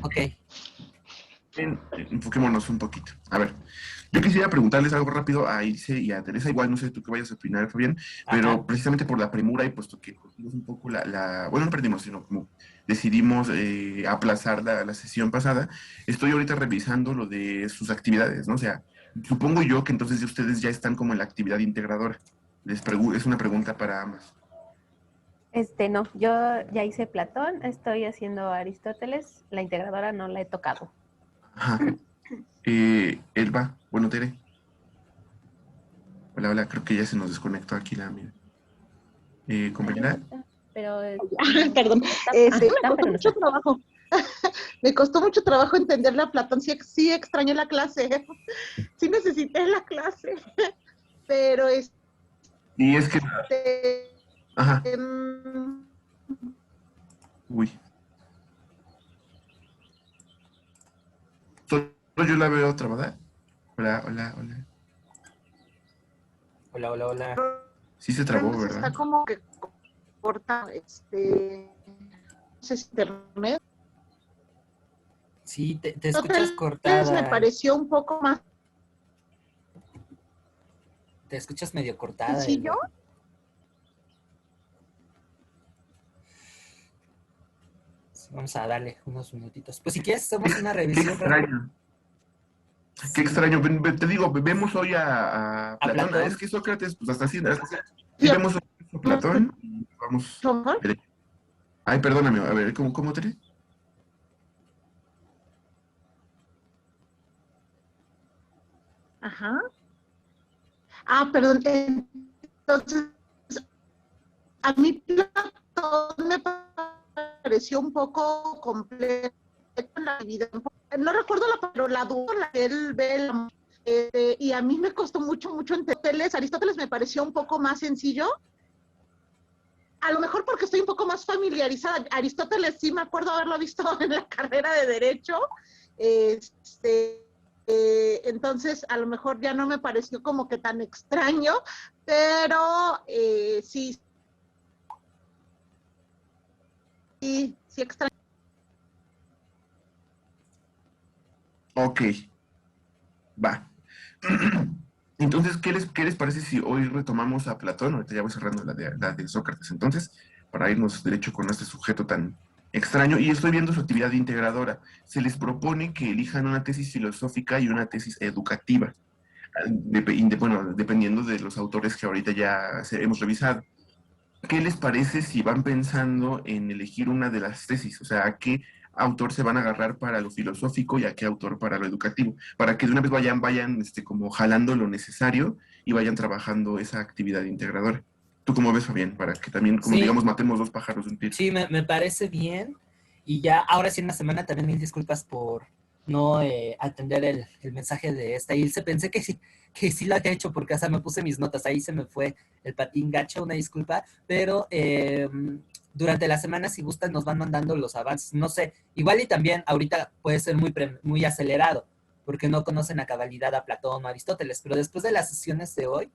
Ok. Enfoquémonos un poquito. A ver, yo quisiera preguntarles algo rápido a Ilse y a Teresa, igual no sé tú qué vayas a opinar, Fabián, Ajá. pero precisamente por la premura y puesto que perdimos un poco bueno, no perdimos, sino como decidimos aplazar la sesión pasada, estoy ahorita revisando lo de sus actividades, ¿no? O sea, supongo yo que entonces ustedes ya están como en la actividad integradora. Es una pregunta para ambas. No, yo ya hice Platón, estoy haciendo Aristóteles, la integradora no la he tocado. Ajá. Elba, bueno, Tere. Hola, hola, creo que ya se nos desconectó aquí la mía. Compañera. Pero Perdón, me costó pero no mucho está. trabajo. Me costó mucho trabajo entenderle a Platón. Sí extrañé la clase. Sí necesité la clase. Pero Y es que, ajá, em, uy, solo yo la veo trabada. Hola, hola, hola. Hola, hola, hola. Sí se trabó, se ¿verdad? está como que corta, no sé si internet. Sí, te escuchas Entonces me cortada. pareció un poco más Te escuchas medio cortada, sencillo. Elba. Vamos a darle unos minutitos. Pues si quieres, hacemos una Qué revisión rápida. extraño, qué Sí, extraño. Te digo, vemos hoy a a Platón. Es Platón. que Sócrates, pues hasta así, sí Sí, vemos hoy a Platón y vamos. mejor. Ay, perdóname, a ver, ¿cómo te? Ajá. Perdón. Entonces, a mí Platón me pareció un poco completo en la vida. No recuerdo pero la duda en la que él ve y a mí me costó mucho entenderles. Aristóteles me pareció un poco más sencillo. A lo mejor porque estoy un poco más familiarizada. Aristóteles sí me acuerdo haberlo visto en la carrera de Derecho. Entonces, a lo mejor ya no me pareció como que tan extraño, pero sí extraño. Ok, va. Entonces, ¿qué les parece si hoy retomamos a Platón? Ahorita ya voy cerrando la de Sócrates. Entonces, para irnos derecho con este sujeto tan extraño, y estoy viendo su actividad integradora. Se les propone que elijan una tesis filosófica y una tesis educativa, bueno, dependiendo de los autores que ahorita ya hemos revisado. ¿Qué les parece si van pensando en elegir una de las tesis? O sea, ¿a qué autor se van a agarrar para lo filosófico y a qué autor para lo educativo? Para que de una vez vayan como jalando lo necesario y vayan trabajando esa actividad integradora. ¿Tú cómo ves, Fabián? Para que también, como Sí, digamos, matemos dos pájaros de un tiro. sí, me parece bien. Y ya, ahora sí en la semana también mil disculpas por no atender el mensaje de esta Ilse. Pensé que sí lo había hecho porque hasta me puse mis notas. Ahí se me fue el patín gacho, una disculpa. Pero durante la semana, si gustan, nos van mandando los avances. No sé, igual y también ahorita puede ser muy acelerado porque no conocen a cabalidad a Platón o Aristóteles. Pero después de las sesiones de hoy,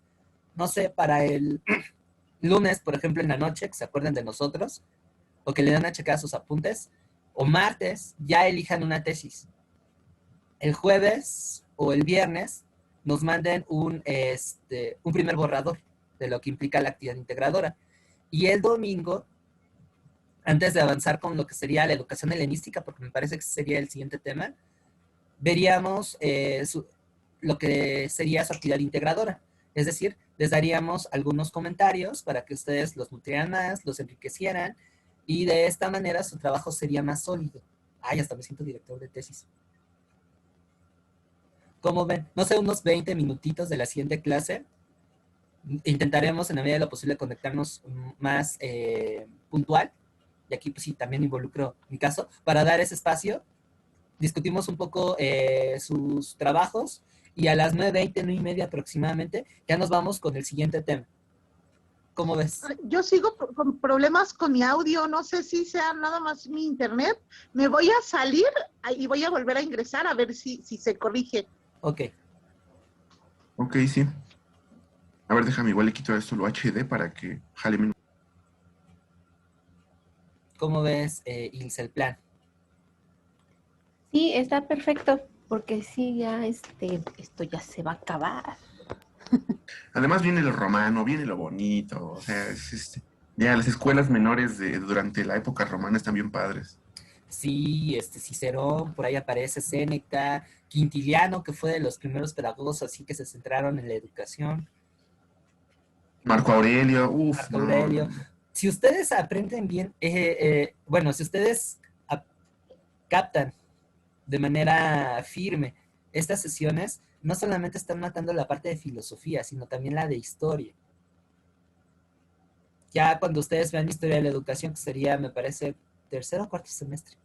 no sé, para el lunes, por ejemplo, en la noche, que se acuerden de nosotros, o que le dan a checar sus apuntes, o martes ya elijan una tesis. El jueves o el viernes nos manden un primer borrador de lo que implica la actividad integradora. Y el domingo, antes de avanzar con lo que sería la educación helenística, porque me parece que sería el siguiente tema, veríamos lo que sería su actividad integradora. Es decir, les daríamos algunos comentarios para que ustedes los nutrieran más, los enriquecieran, y de esta manera su trabajo sería más sólido. Ay, hasta me siento director de tesis. ¿Cómo ven? No sé, unos 20 minutitos de la siguiente clase. Intentaremos en la medida de lo posible conectarnos más puntual, y aquí pues sí, también involucro mi caso, para dar ese espacio. Discutimos un poco sus trabajos y a las 9:20, 9:30 aproximadamente, ya nos vamos con el siguiente tema. ¿Cómo ves? Yo sigo con problemas con mi audio, no sé si sea nada más mi internet. Me voy a salir y voy a volver a ingresar a ver si se corrige. Ok. Ok, sí. A ver, déjame, igual le quito esto lo HD para que jale menos. ¿Cómo ves, Ilse, el plan? Sí, está perfecto, porque sí, ya esto ya se va a acabar. Además viene lo romano, viene lo bonito, o sea, ya las escuelas menores durante la época romana están bien padres. Sí, Cicerón, por ahí aparece Séneca, Quintiliano, que fue de los primeros pedagogos así que se centraron en la educación, Marco Aurelio, uff, Marco no, no, Aurelio. no. Si ustedes aprenden bien, bueno, si ustedes ap- captan de manera firme estas sesiones, no solamente están matando la parte de filosofía, sino también la de historia. Ya cuando ustedes vean historia de la educación, que sería, me parece, tercero o cuarto semestre,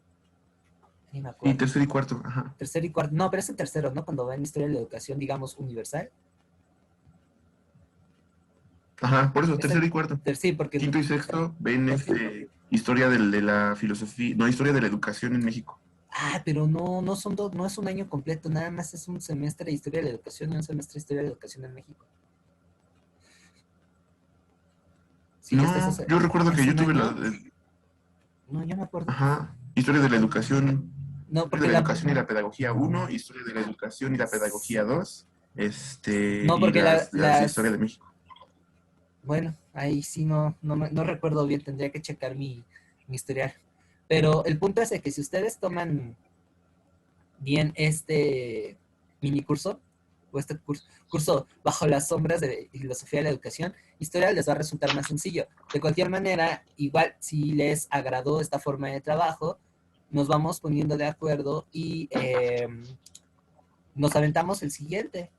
ni me Sí, acuerdo. tercero y cuarto, ajá. Tercero y cuarto, no, pero es en tercero, ¿no? Cuando ven historia de la educación, digamos, universal. Ajá, por eso, Es tercero en y cuarto. sí, porque Quinto y sexto ven historia de la filosofía, no, historia de la educación en México. pero no son dos, no es un año completo, nada más es un semestre de historia de la educación y un semestre de historia de la educación en México. Sí, No, yo recuerdo que es yo un tuve año. No, yo me acuerdo que ajá, historia de la educación, no, historia de porque la educación y la pedagogía uno, historia de la educación y la pedagogía 2, no, y porque las de historia de México. bueno, ahí sí no recuerdo bien, tendría que checar mi historial. Pero el punto es de que si ustedes toman bien este mini curso o este curso bajo las sombras de filosofía de la educación, historia les va a resultar más sencillo. De cualquier manera, igual si les agradó esta forma de trabajo, nos vamos poniendo de acuerdo y nos aventamos el siguiente.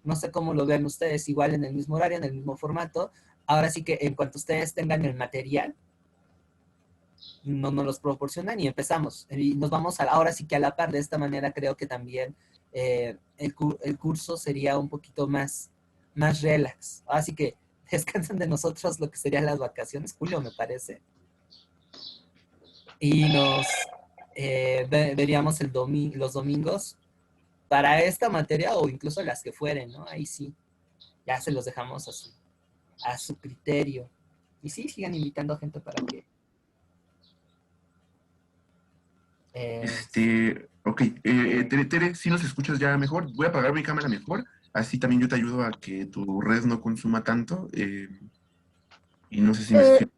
No sé cómo lo ven ustedes, igual en el mismo horario, en el mismo formato. Ahora sí que en cuanto ustedes tengan el material, no nos los proporcionan y empezamos. Y nos vamos ahora sí que a la par. De esta manera creo que también el curso sería un poquito más relax. Así que descansan de nosotros lo que serían las vacaciones, julio me parece. Y nos veríamos los domingos para esta materia o incluso las que fueren, ¿no? Ahí sí, ya se los dejamos a su criterio. Y sí, sigan invitando gente para que eh, Ok, Tere, si nos escuchas ya mejor, voy a apagar mi cámara mejor, así también yo te ayudo a que tu red no consuma tanto, y no sé si me Eh, escuchas.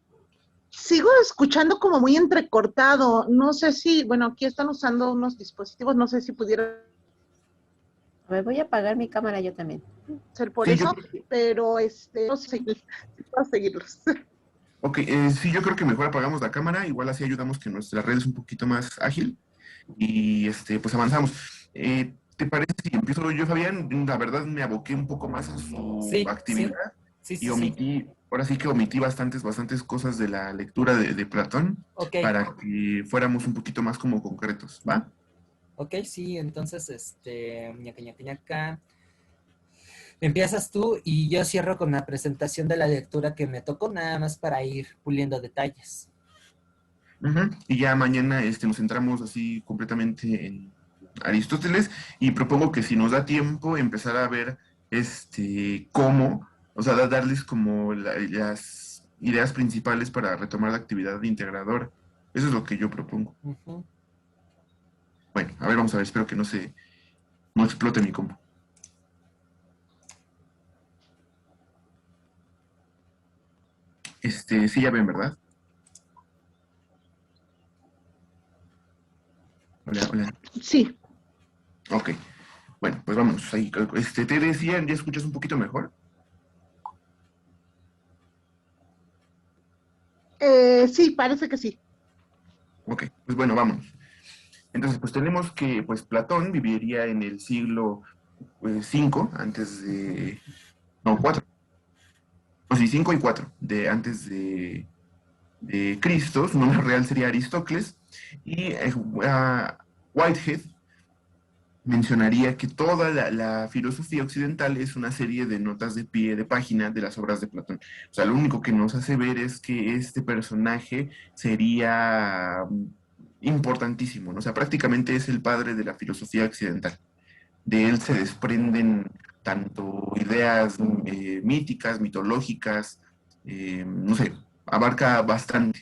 Sigo escuchando como muy entrecortado. No sé si, bueno, aquí están usando unos dispositivos, no sé si pudiera A ver, voy a apagar mi cámara yo también. ser por Sí, yo eso, creo que, pero no sé si puedo seguirlos. ok, sí, yo creo que mejor apagamos la cámara, igual así ayudamos que nuestra red es un poquito más ágil y pues avanzamos. ¿Te parece si empiezo yo, Fabián? La verdad me aboqué un poco más a su sí, sí, actividad sí, y sí, sí. ahora sí que omití bastantes cosas de la lectura de Platón Ok, para que fuéramos un poquito más como concretos, ¿va? ok, sí, entonces, ñaca, ñaca, ñaca. Empiezas tú y yo cierro con la presentación de la lectura que me tocó, nada más para ir puliendo detalles. Ujú. Y ya mañana nos centramos así completamente en Aristóteles y propongo que si nos da tiempo empezar a ver cómo, o sea, darles como las ideas principales para retomar la actividad integradora. Eso es lo que yo propongo. Ujú. Bueno, a ver, vamos a ver, espero que no explote mi compu. Sí, ya ven, ¿verdad? Hola, hola. Sí, Ok, bueno, pues vámonos ahí. Te decía, ¿ya escuchas un poquito mejor? sí, parece que sí. Ok, pues bueno, vámonos. Entonces, pues tenemos que, pues Platón viviría en el siglo 5 antes de, no, 4, o sí, 5 y 4 de antes de Cristo. Su nombre real sería Aristócles, y Whitehead mencionaría que toda la filosofía occidental es una serie de notas de pie de página de las obras de Platón. O sea, lo único que nos hace ver es que este personaje sería importantísimo, ¿no? O sea, prácticamente es el padre de la filosofía occidental. De él se desprenden tanto ideas míticas, mitológicas, no sé, abarca bastante.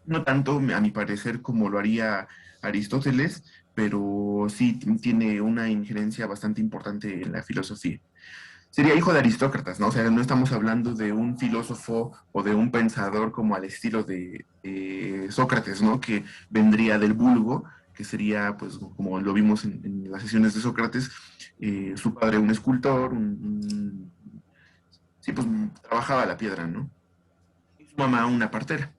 No tanto, a mi parecer, como lo haría Aristóteles, pero sí tiene una injerencia bastante importante en la filosofía. Sería hijo de aristócratas, ¿no? O sea, no estamos hablando de un filósofo o de un pensador como al estilo de Sócrates, ¿no? Que vendría del vulgo, que sería, pues, como lo vimos en las sesiones de Sócrates, su padre un escultor, sí, pues trabajaba la piedra, ¿no? Y su mamá una partera.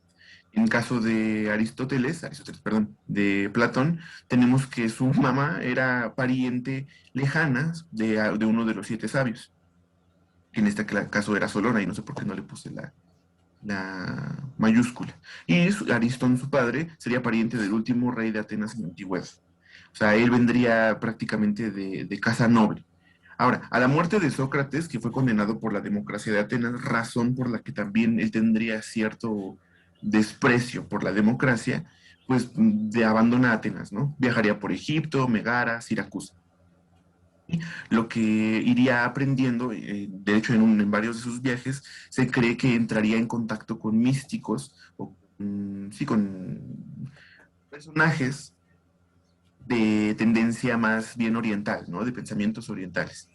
En caso de Aristóteles, perdón, de Platón, tenemos que su mamá era pariente lejana de uno de los siete sabios, que en este caso era Solona, y no sé por qué no le puse la mayúscula. Y Aristón, su padre, sería pariente del último rey de Atenas en la antigüedad. O sea, él vendría prácticamente de casa noble. Ahora, a la muerte de Sócrates, que fue condenado por la democracia de Atenas, razón por la que también él tendría cierto desprecio por la democracia, pues de abandona Atenas, ¿no? Viajaría por Egipto, Megara, Siracusa. Lo que iría aprendiendo, de hecho en varios de sus viajes, se cree que entraría en contacto con místicos, o sí, con personajes de tendencia más bien oriental, ¿no? De pensamientos orientales.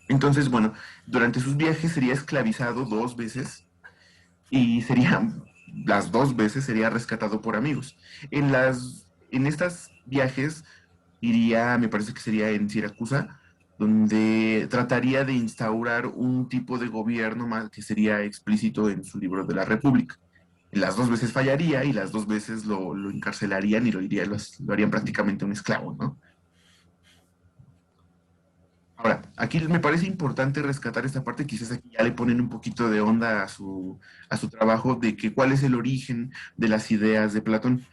Entonces, bueno, durante sus viajes sería esclavizado 2 veces y sería, las 2 veces sería rescatado por amigos. En estas viajes iría, me parece que sería en Siracusa, donde trataría de instaurar un tipo de gobierno más que sería explícito en su libro de la República. Las 2 veces fallaría y las 2 veces lo encarcelarían y lo harían prácticamente un esclavo, ¿no? Ahora, aquí me parece importante rescatar esta parte, quizás aquí ya le ponen un poquito de onda a su trabajo, de que cuál es el origen de las ideas de Platón.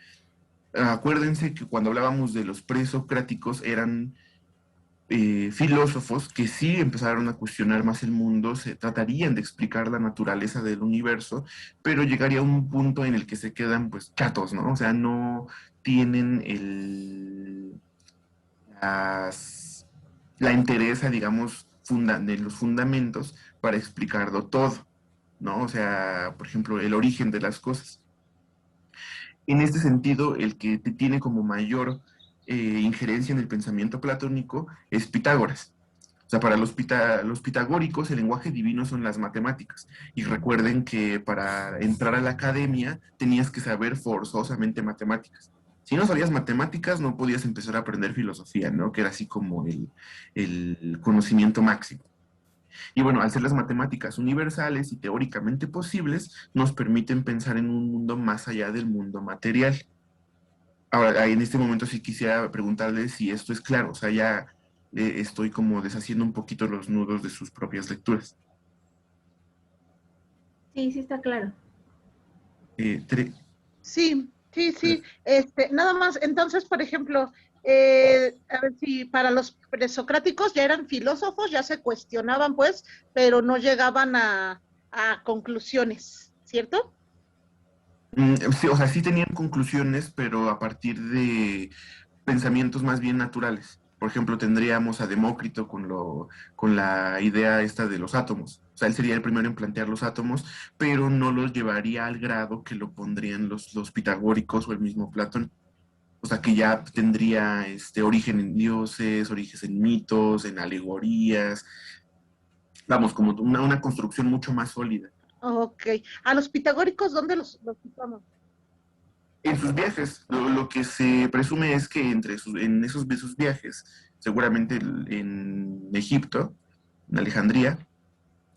Acuérdense que cuando hablábamos de los presocráticos eran filósofos que sí empezaron a cuestionar más el mundo, se tratarían de explicar la naturaleza del universo, pero llegaría a un punto en el que se quedan pues chatos, ¿no? O sea, no tienen las, la entereza, digamos, de los fundamentos para explicarlo todo, ¿no? O sea, por ejemplo, el origen de las cosas. En este sentido, el que tiene como mayor injerencia en el pensamiento platónico es Pitágoras. O sea, para los pitagóricos el lenguaje divino son las matemáticas. Y recuerden que para entrar a la academia tenías que saber forzosamente matemáticas. Si no sabías matemáticas, no podías empezar a aprender filosofía, ¿no? Que era así como el conocimiento máximo. Y bueno, al ser las matemáticas universales y teóricamente posibles, nos permiten pensar en un mundo más allá del mundo material. Ahora, en este momento sí quisiera preguntarle si esto es claro, o sea, ya estoy como deshaciendo un poquito los nudos de sus propias lecturas. Sí, sí está claro. Eh, tre- Sí, sí, sí. tres- Nada más, entonces, por ejemplo, a ver si para los presocráticos ya eran filósofos, ya se cuestionaban, pues, pero no llegaban a conclusiones, ¿cierto? sí, o sea, sí tenían conclusiones, pero a partir de pensamientos más bien naturales. Por ejemplo, tendríamos a Demócrito con la idea esta de los átomos. O sea, él sería el primero en plantear los átomos, pero no los llevaría al grado que lo pondrían los pitagóricos o el mismo Platón. O sea, que ya tendría origen en dioses, orígenes en mitos, en alegorías, vamos, como una construcción mucho más sólida. Ok. A los pitagóricos, ¿dónde los citamos? En sus viajes, lo que se presume es que en esos viajes, seguramente en Egipto, en Alejandría,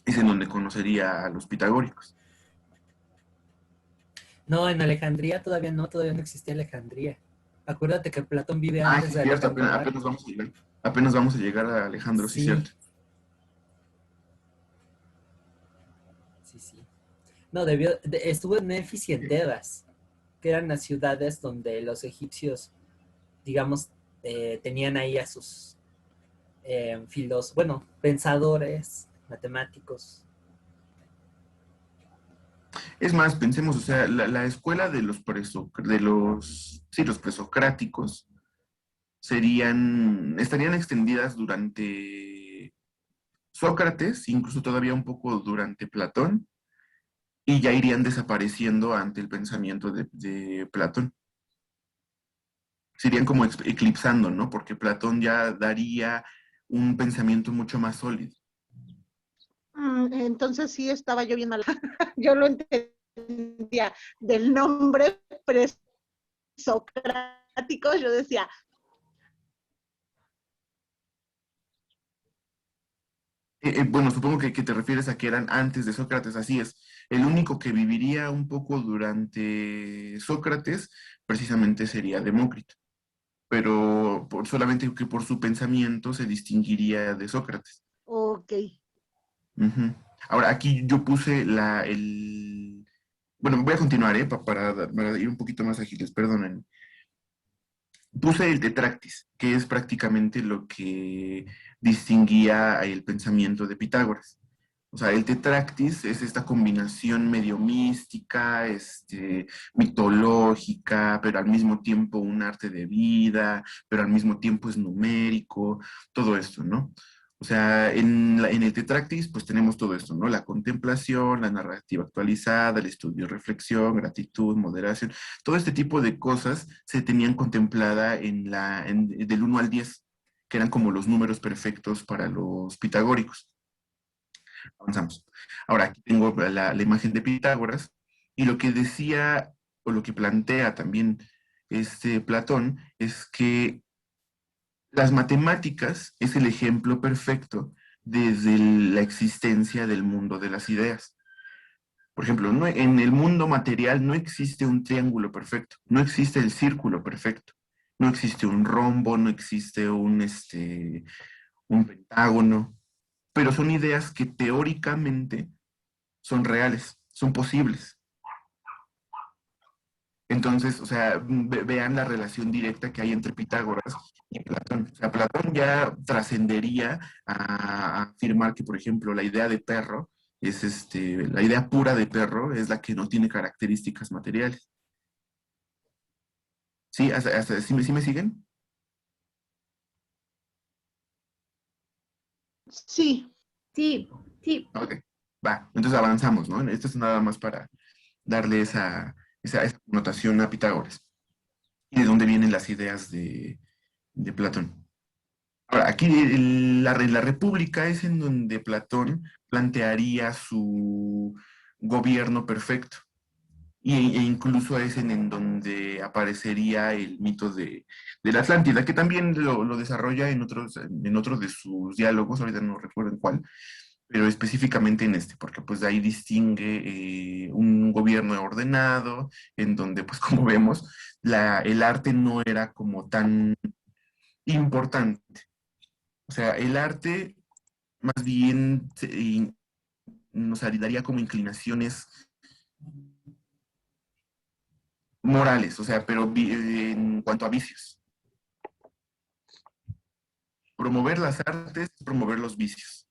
es en donde conocería a los pitagóricos. No, en Alejandría todavía no existía Alejandría. Acuérdate que Platón vive Ah, sí, antes es de cierto, Alejandro apenas Magno. vamos a llegar. Apenas vamos a llegar a Alejandro, sí, es Sí, cierto. sí, sí. No, estuvo en Memphis y en Tebas, que eran las ciudades donde los egipcios, digamos, tenían ahí a sus bueno, pensadores, matemáticos. Es más, pensemos, o sea, la escuela de sí, los presocráticos estarían extendidas durante Sócrates, incluso todavía un poco durante Platón, y ya irían desapareciendo ante el pensamiento de Platón. se irían como eclipsando, ¿no? Porque Platón ya daría un pensamiento mucho más sólido. Entonces sí estaba yo bien mal. Yo lo entendía del nombre presocrático, yo decía, Bueno, supongo que te refieres a que eran antes de Sócrates, así es. El único que viviría un poco durante Sócrates precisamente sería Demócrito, pero solamente que por su pensamiento se distinguiría de Sócrates. ok. Ujú. Ahora, aquí yo puse bueno, voy a continuar, ¿eh? Para ir un poquito más ágiles, perdonen. Puse el Tetractis, que es prácticamente lo que distinguía el pensamiento de Pitágoras. O sea, el Tetractis es esta combinación medio mística, mitológica, pero al mismo tiempo un arte de vida, pero al mismo tiempo es numérico, todo esto, ¿no? O sea, en el Tetractis, pues tenemos todo esto, ¿no? La contemplación, la narrativa actualizada, el estudio, reflexión, gratitud, moderación, todo este tipo de cosas se tenían contemplada del 1 al 10, que eran como los números perfectos para los pitagóricos. Avanzamos. Ahora, aquí tengo la imagen de Pitágoras y lo que decía o lo que plantea también Platón es que las matemáticas es el ejemplo perfecto desde la existencia del mundo de las ideas. Por ejemplo, en el mundo material no existe un triángulo perfecto, no existe el círculo perfecto, no existe un rombo, no existe un pentágono, pero son ideas que teóricamente son reales, son posibles. Entonces, o sea, vean la relación directa que hay entre Pitágoras y Platón. O sea, Platón ya trascendería a afirmar que, por ejemplo, la idea de perro la idea pura de perro es la que no tiene características materiales. ¿Sí? ¿Sí me siguen? Sí, Sí, sí. Ok, va. Entonces avanzamos, ¿no? Esto es nada más para darle esa connotación a Pitágoras. ¿Y de dónde vienen las ideas de Platón? Ahora, aquí la República es en donde Platón plantearía su gobierno perfecto. E incluso es en donde aparecería el mito de la Atlántida, que también lo desarrolla en otros de sus diálogos, ahorita no recuerdo en cuál, pero específicamente en este, porque pues de ahí distingue un gobierno ordenado, en donde pues como vemos, el arte no era como tan importante. O sea, el arte más bien nos daría como inclinaciones morales, o sea, pero en cuanto a vicios. Promover las artes, promover los vicios,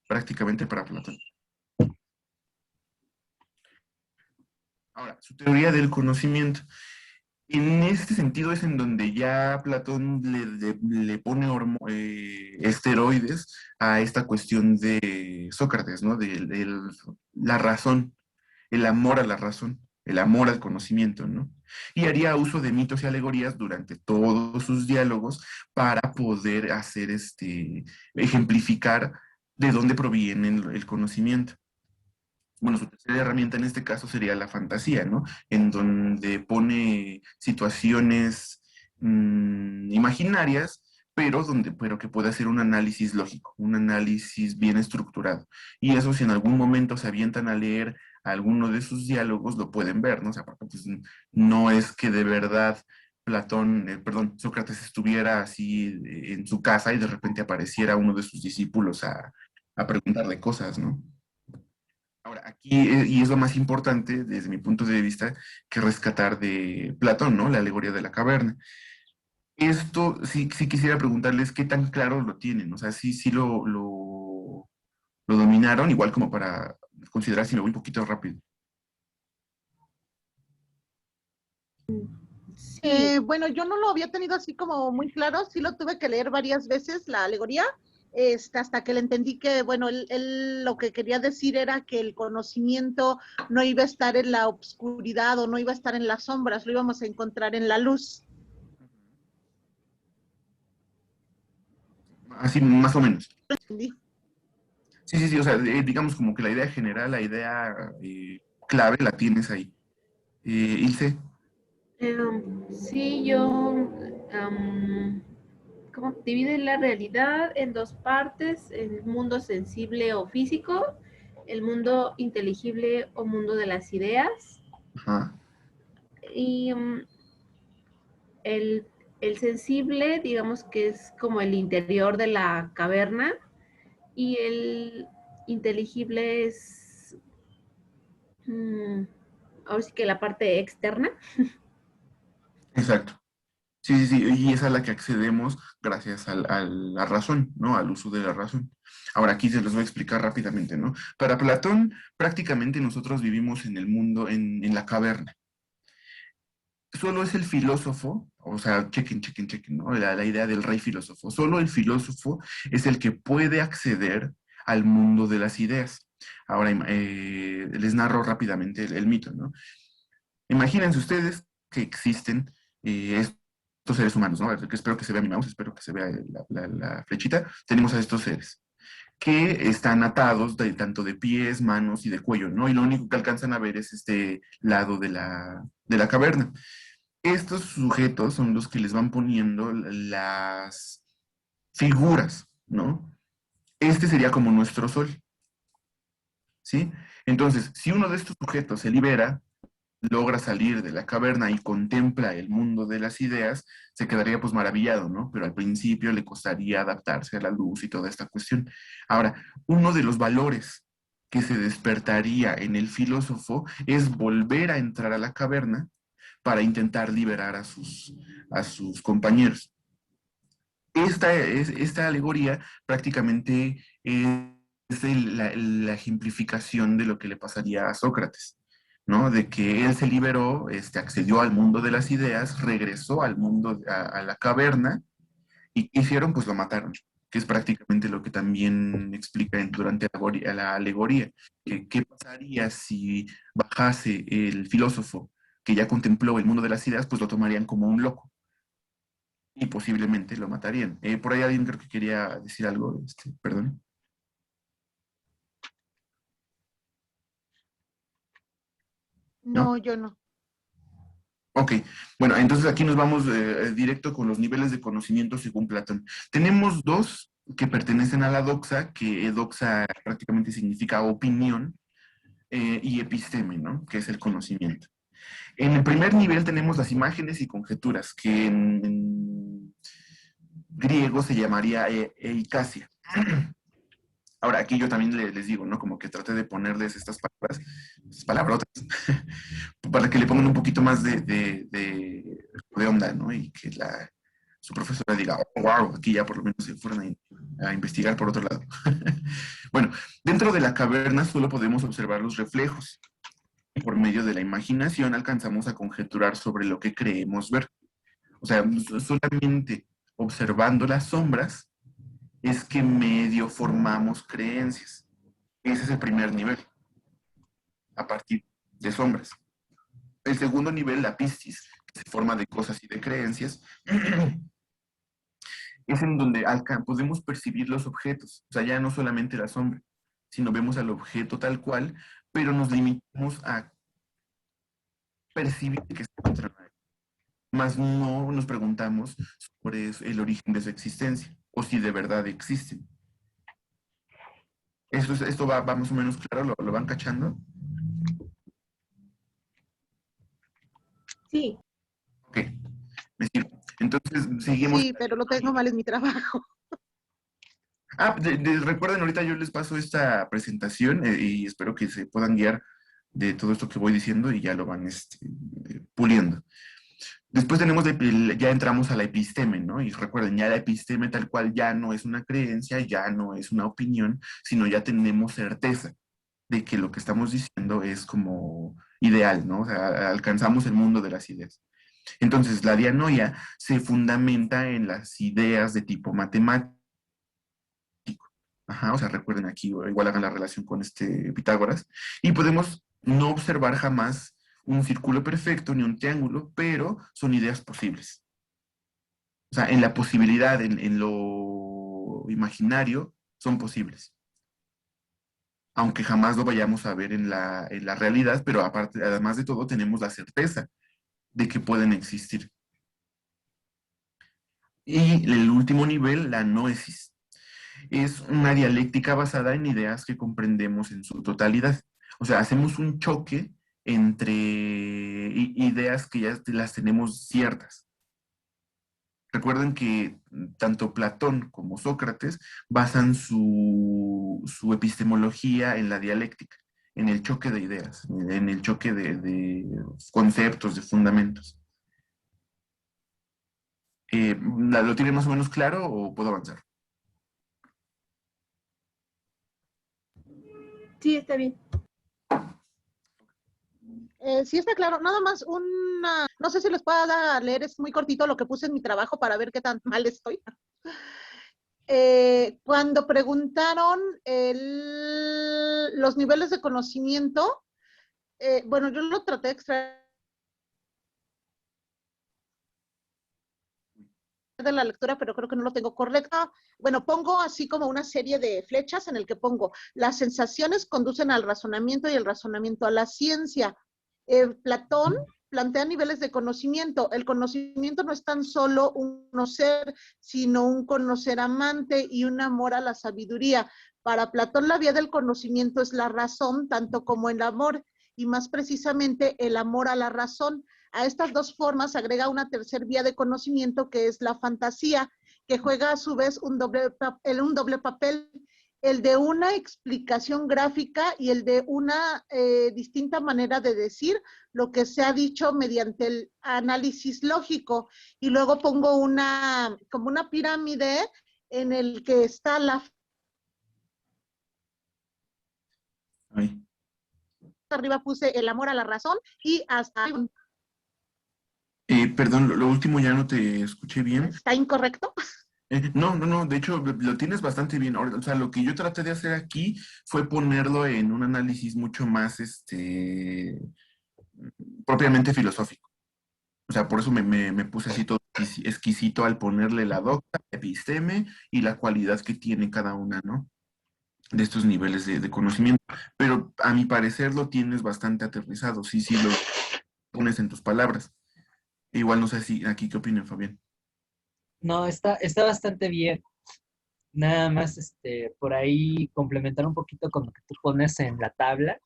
prácticamente para Platón. Ahora, su teoría del conocimiento. En este sentido es en donde ya Platón le pone esteroides a esta cuestión de Sócrates, ¿no? De la razón, el amor a la razón, el amor al conocimiento, ¿no? Y haría uso de mitos y alegorías durante todos sus diálogos para poder ejemplificar de dónde proviene el conocimiento. Bueno, su tercera herramienta en este caso sería la fantasía, ¿no? En donde pone situaciones imaginarias, pero que puede hacer un análisis lógico, un análisis bien estructurado. Y eso, si en algún momento se avientan a leer alguno de sus diálogos, lo pueden ver, ¿no? O sea, porque, pues, no es que de verdad Sócrates estuviera así en su casa y de repente apareciera uno de sus discípulos a preguntarle cosas, ¿no? Ahora, aquí, y es lo más importante desde mi punto de vista, que rescatar de Platón, ¿no? La alegoría de la caverna. Esto sí quisiera preguntarles qué tan claro lo tienen, o sea, sí lo dominaron, igual como para considerar si me voy un poquito rápido. Sí, bueno, yo no lo había tenido así como muy claro, sí lo tuve que leer varias veces, la alegoría, hasta que le entendí que, bueno, él lo que quería decir era que el conocimiento no iba a estar en la obscuridad o no iba a estar en las sombras, lo íbamos a encontrar en la luz. así más o menos. Entendí. Sí, o sea, digamos como que la idea general, la idea clave la tienes ahí. Ilse, Sí, yo ¿cómo divide la realidad en dos partes? El mundo sensible o físico, el mundo inteligible o mundo de las ideas. ajá, Y el, el sensible, digamos que es como el interior de la caverna, y el inteligible es ahora sí que la parte externa. exacto. Sí, y esa es la que accedemos gracias a la razón, ¿no? Al uso de la razón. Ahora aquí se los voy a explicar rápidamente, ¿no? Para Platón, prácticamente nosotros vivimos en el mundo, en la caverna. Solo es el filósofo, o sea, chequen, ¿no? La idea del rey filósofo. Solo el filósofo es el que puede acceder al mundo de las ideas. Ahora, les narro rápidamente el mito, ¿no? Imagínense ustedes que existen estos seres humanos, ¿no? Que espero que se vea mi mouse, espero que se vea la flechita. Tenemos a estos seres que están atados tanto de pies, manos y de cuello, ¿no? Y lo único que alcanzan a ver es este lado de la caverna. Estos sujetos son los que les van poniendo las figuras, ¿no? Este sería como nuestro sol, ¿sí? Entonces, si uno de estos sujetos se libera, logra salir de la caverna y contempla el mundo de las ideas, se quedaría pues maravillado, ¿no? Pero al principio le costaría adaptarse a la luz y toda esta cuestión. Ahora, uno de los valores que se despertaría en el filósofo es volver a entrar a la caverna para intentar liberar a sus compañeros. Esta alegoría prácticamente es la ejemplificación de lo que le pasaría a Sócrates, ¿no? De que él se liberó, accedió al mundo de las ideas, regresó al mundo, a la caverna, y ¿qué hicieron? Pues lo mataron, que es prácticamente lo que también explica durante la alegoría. ¿Qué pasaría si bajase el filósofo que ya contempló el mundo de las ideas? Pues lo tomarían como un loco y posiblemente lo matarían. Por ahí alguien creo que quería decir algo, perdón. ¿No? No, yo no. Ok, bueno, entonces aquí nos vamos directo con los niveles de conocimiento según Platón. Tenemos dos que pertenecen a la doxa, que doxa prácticamente significa opinión, y episteme, ¿no? Que es el conocimiento. En el primer nivel tenemos las imágenes y conjeturas, que en griego se llamaría eikasia. Ahora, aquí yo también les digo, ¿no? Como que traté de ponerles estas palabras, estas palabrotas, para que le pongan un poquito más de onda, ¿no? Y que su profesora diga, oh, wow, aquí ya por lo menos se fueron a investigar por otro lado. Bueno, dentro de la caverna solo podemos observar los reflejos. Por medio de la imaginación alcanzamos a conjeturar sobre lo que creemos ver. O sea, solamente observando las sombras es que medio formamos creencias. Ese es el primer nivel, a partir de sombras. El segundo nivel, la pistis, que se forma de cosas y de creencias, es en donde podemos percibir los objetos. O sea, ya no solamente la sombra, sino vemos al objeto tal cual, pero nos limitamos a percibir que se encuentra ahí. Más no nos preguntamos sobre el origen de su existencia, o si de verdad existen. Esto va más o menos claro, ¿lo van cachando? Sí. Ok, me sirve. Entonces, seguimos. Sí, pero lo tengo mal en mi trabajo. Recuerden, ahorita yo les paso esta presentación y espero que se puedan guiar de todo esto que voy diciendo y ya lo van puliendo. Después ya entramos a la episteme, ¿no? Y recuerden, ya la episteme tal cual ya no es una creencia, ya no es una opinión, sino ya tenemos certeza de que lo que estamos diciendo es como ideal, ¿no? O sea, alcanzamos el mundo de las ideas. Entonces, la dianoia se fundamenta en las ideas de tipo matemático. Ajá, o sea, recuerden aquí, igual hagan la relación con Pitágoras. Y podemos no observar jamás un círculo perfecto ni un triángulo, pero son ideas posibles. O sea, en la posibilidad, en mundo imaginario son posibles, aunque jamás lo vayamos a ver en la realidad, pero aparte, además de todo, tenemos la certeza de que pueden existir. Y el último nivel, la noesis. Es una dialéctica basada en ideas que comprendemos en su totalidad. O sea, hacemos un choque entre ideas que ya las tenemos ciertas. Recuerden que tanto Platón como Sócrates basan su epistemología en la dialéctica, en el choque de ideas, en el choque de conceptos, de fundamentos. ¿Lo tiene más o menos claro o puedo avanzar? Sí, está bien. Sí está claro, nada más no sé si les puedo leer, es muy cortito lo que puse en mi trabajo para ver qué tan mal estoy. Cuando preguntaron los niveles de conocimiento, bueno, yo lo traté de extraer de la lectura, pero creo que no lo tengo correcto. Bueno, pongo así como una serie de flechas en el que pongo las sensaciones conducen al razonamiento y el razonamiento a la ciencia. Platón plantea niveles de conocimiento. El conocimiento no es tan solo un conocer, sino un conocer amante y un amor a la sabiduría. Para Platón, la vía del conocimiento es la razón, tanto como el amor, y más precisamente el amor a la razón. A estas dos formas agrega una tercera vía de conocimiento, que es la fantasía, que juega a su vez un doble papel, el de una explicación gráfica y el de una distinta manera de decir lo que se ha dicho mediante el análisis lógico. Y luego pongo como una pirámide en el que está Ay. arriba puse el amor a la razón y hasta arriba. Perdón, lo último ya no te escuché bien. ¿Está incorrecto? No, de hecho lo tienes bastante bien. O sea, lo que yo traté de hacer aquí fue ponerlo en un análisis mucho más, propiamente filosófico. O sea, por eso me puse así todo exquisito al ponerle la docta, episteme y la cualidad que tiene cada una, ¿no? De estos niveles de conocimiento. Pero a mi parecer lo tienes bastante aterrizado. Sí, lo pones en tus palabras. Igual no sé si aquí qué opinan, Fabián. No, está bastante bien. Nada más, por ahí complementar un poquito con lo que tú pones en la tabla.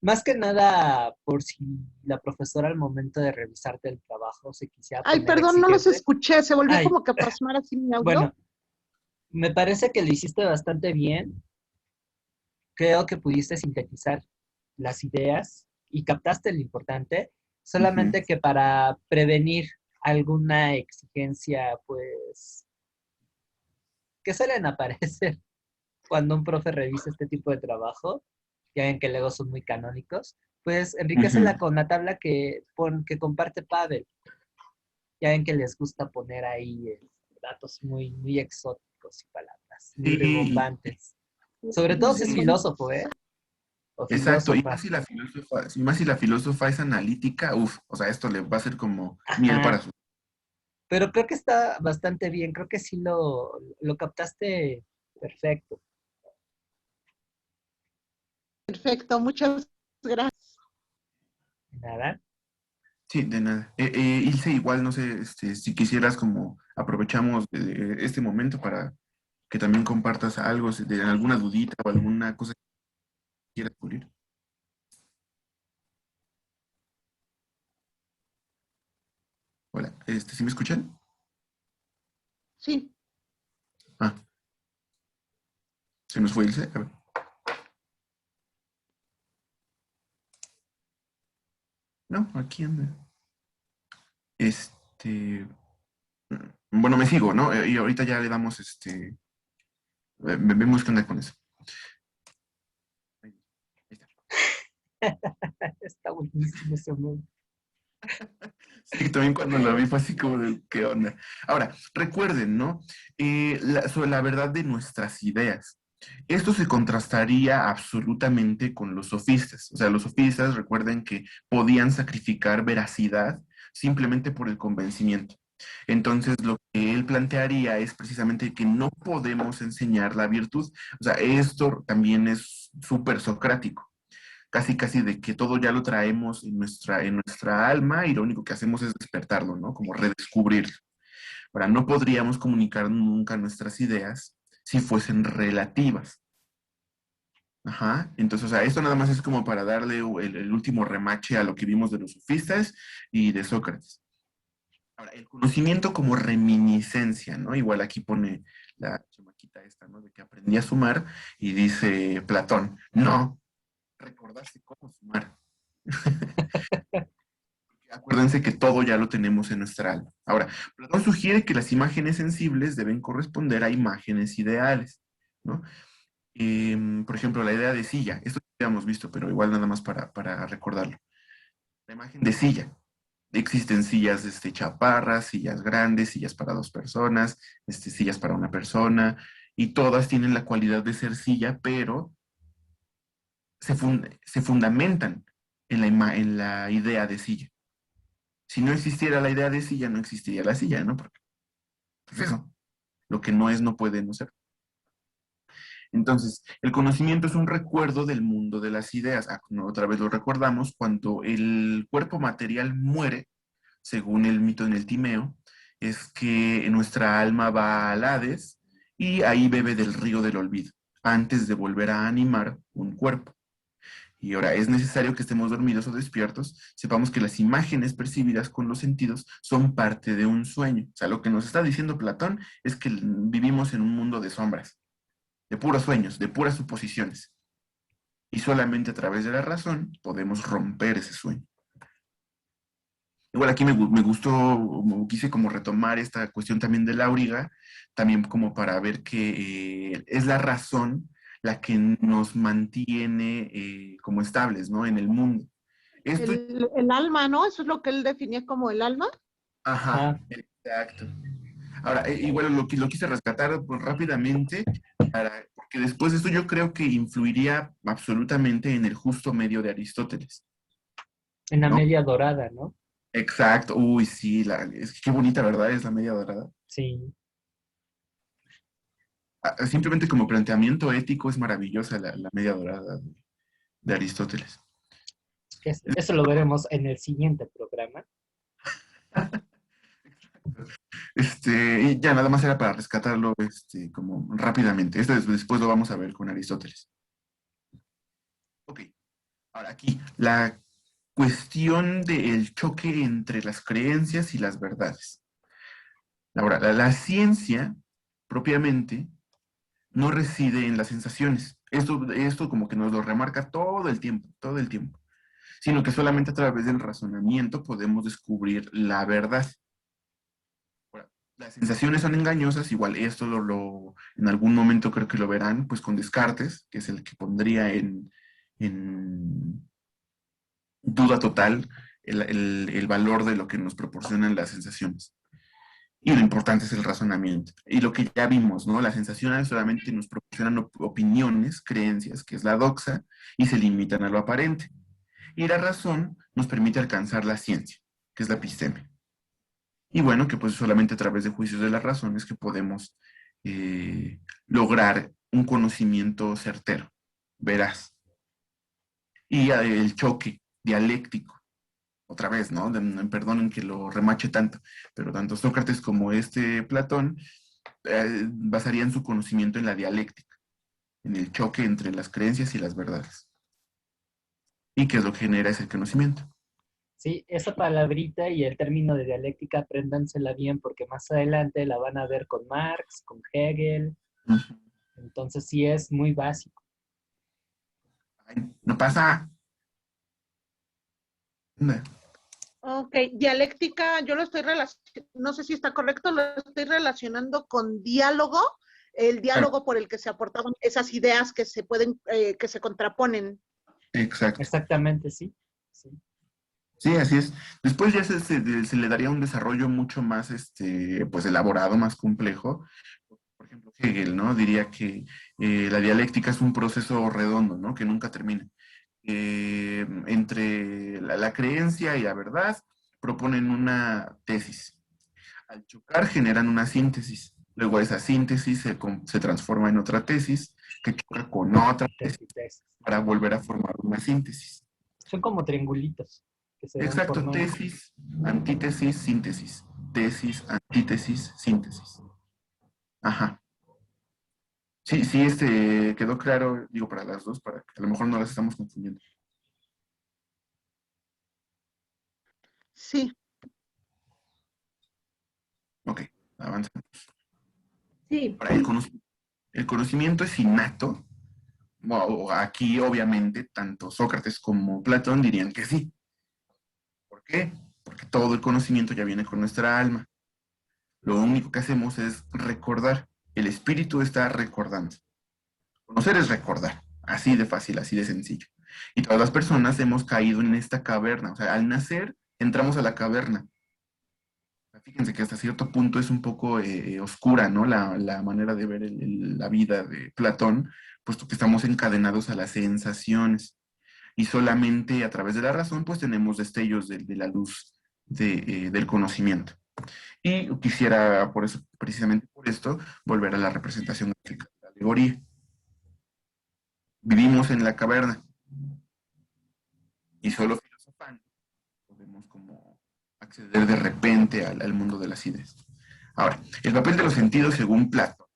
Más que nada, por si la profesora al momento de revisarte el trabajo se quisiera Ay, poner perdón, no los exigente. escuché, se volvió Ay, como que a pasmar así mi audio. bueno, me parece que lo hiciste bastante bien. Creo que pudiste sintetizar las ideas y captaste lo importante, solamente que para prevenir alguna exigencia, pues, que suelen aparecer cuando un profe revisa este tipo de trabajo, ya ven que luego son muy canónicos, pues enriquecela con la tabla que comparte Pavel. Ya ven que les gusta poner ahí datos muy, muy exóticos y palabras muy Sí, rimbombantes. Sobre todo si es sí, filósofo, ¿eh? O exacto. Y filósofa. más si la filósofa es analítica, o sea, esto le va a ser como miel para Ajá. su... Pero creo que está bastante bien. Creo que sí lo captaste perfecto. Perfecto, muchas gracias. Nada. Sí, de nada. Ilse, igual, no sé, si quisieras como aprovechamos este momento para que también compartas algo, de alguna dudita o alguna cosa que quieras cubrir. Hola, ¿sí me escuchan? Sí. Ah, se nos fue Ilse. A ver. No, aquí anda. Bueno, me sigo, ¿no? Y ahorita ya le damos, vemos qué onda con eso. Ahí está. Está buenísimo ese hombre. Sí, también cuando lo vi fue así como de, ¿qué onda? Ahora, recuerden, ¿no? Sobre la verdad de nuestras ideas. Esto se contrastaría absolutamente con los sofistas. O sea, los sofistas, recuerden que podían sacrificar veracidad simplemente por el convencimiento. Entonces, lo que él plantearía es precisamente que no podemos enseñar la virtud. O sea, esto también es súper socrático, casi casi de que todo ya lo traemos en nuestra alma y lo único que hacemos es despertarlo, ¿no? Como redescubrirlo. Ahora, no podríamos comunicar nunca nuestras ideas si fuesen relativas. Ajá. Entonces, o sea, esto nada más es como para darle el último remache a lo que vimos de los sofistas y de Sócrates. Ahora, el conocimiento como reminiscencia, ¿no? Igual aquí pone la chamaquita esta, ¿no? De que aprendí a sumar y dice Platón, no, recordaste cómo sumar. Acuérdense que todo ya lo tenemos en nuestra alma. Ahora, Platón sugiere que las imágenes sensibles deben corresponder a imágenes ideales, ¿no? Por ejemplo, la idea de silla, esto ya hemos visto, pero igual nada más para recordarlo. La imagen de silla. Existen sillas chaparras, sillas grandes, sillas para dos personas, sillas para una persona, y todas tienen la cualidad de ser silla, pero se fundamentan en la idea de silla. Si no existiera la idea de silla, no existiría la silla, ¿no? Porque, pues eso, lo que no es no puede no ser. Entonces, el conocimiento es un recuerdo del mundo de las ideas. Otra vez lo recordamos, cuando el cuerpo material muere, según el mito en el Timeo, es que nuestra alma va al Hades y ahí bebe del río del olvido, antes de volver a animar un cuerpo. Y ahora, es necesario que estemos dormidos o despiertos, sepamos que las imágenes percibidas con los sentidos son parte de un sueño. O sea, lo que nos está diciendo Platón es que vivimos en un mundo de sombras, de puros sueños, de puras suposiciones. Y solamente a través de la razón podemos romper ese sueño. Igual aquí me gustó, quise como retomar esta cuestión también del auriga, también como para ver que es la razón la que nos mantiene como estables, ¿no? En el mundo. Esto, El alma, ¿no? Eso es lo que él definía como el alma. ajá, exacto. Ahora, igual lo quise rescatar pues, rápidamente, porque después de esto yo creo que influiría absolutamente en el justo medio de Aristóteles. En la ¿No? media dorada, ¿no? Exacto, uy, sí, es que qué bonita, ¿verdad? Es la media dorada. Sí. Simplemente como planteamiento ético es maravillosa la media dorada de Aristóteles. Eso lo veremos en el siguiente programa. Y ya nada más era para rescatarlo como rápidamente. Esto después lo vamos a ver con Aristóteles. Ok, ahora aquí, la cuestión del choque entre las creencias y las verdades. Ahora, la ciencia propiamente no reside en las sensaciones. Esto como que nos lo remarca todo el tiempo, sino que solamente a través del razonamiento podemos descubrir la verdad. Ahora, las sensaciones son engañosas, igual esto en algún momento creo que lo verán, pues con Descartes, que es el que pondría en duda total el valor de lo que nos proporcionan las sensaciones. Y lo importante es el razonamiento. Y lo que ya vimos, ¿no? Las sensaciones solamente nos proporcionan opiniones, creencias, que es la doxa, y se limitan a lo aparente. Y la razón nos permite alcanzar la ciencia, que es la episteme. Y bueno, que pues solamente a través de juicios de la razón es que podemos lograr un conocimiento certero, veraz. Y el choque dialéctico otra vez, ¿no? Perdonen que lo remache tanto, pero tanto Sócrates como Platón basarían su conocimiento en la dialéctica, en el choque entre las creencias y las verdades. ¿Y qué es lo que genera ese conocimiento? Sí, esa palabrita y el término de dialéctica, apréndansela bien porque más adelante la van a ver con Marx, con Hegel. Entonces sí es muy básico. Ay, no pasa. No. Ok, dialéctica, yo lo estoy relacionando, no sé si está correcto, lo estoy relacionando con diálogo, el diálogo por el que se aportaban esas ideas que se pueden, que se contraponen. Exacto. Exactamente, sí. Sí. Sí, así es. Después ya se le daría un desarrollo mucho más pues elaborado, más complejo. Por ejemplo, Hegel, ¿no? Diría que la dialéctica es un proceso redondo, ¿no? Que nunca termina. Entre la creencia y la verdad proponen una tesis. Al chocar generan una síntesis. Luego esa síntesis se transforma en otra tesis que choca con otra tesis Tesis. para volver a formar una síntesis. Son como triangulitos que se van Exacto, formando. tesis, antítesis, síntesis. Tesis, antítesis, síntesis. Ajá. Sí, sí, quedó claro, digo, para las dos, para que a lo mejor no las estamos confundiendo. Sí, Ok, avanzamos. Sí, Ahora, el conocimiento es innato. Bueno, aquí, obviamente, tanto Sócrates como Platón dirían que sí. ¿Por qué? Porque todo el conocimiento ya viene con nuestra alma. Lo único que hacemos es recordar. El espíritu está recordando. Conocer es recordar. Así de fácil, así de sencillo. Y todas las personas hemos caído en esta caverna. O sea, al nacer, entramos a la caverna. Fíjense que hasta cierto punto es un poco oscura, ¿no? La manera de ver la vida de Platón, puesto que estamos encadenados a las sensaciones. Y solamente a través de la razón, pues tenemos destellos de la luz del conocimiento. Y quisiera, por eso, precisamente por esto, volver a la representación gráfica de la alegoría. Vivimos en la caverna y solo filosofando podemos como acceder de repente al mundo de las ideas. Ahora, el papel de los sentidos según Platón.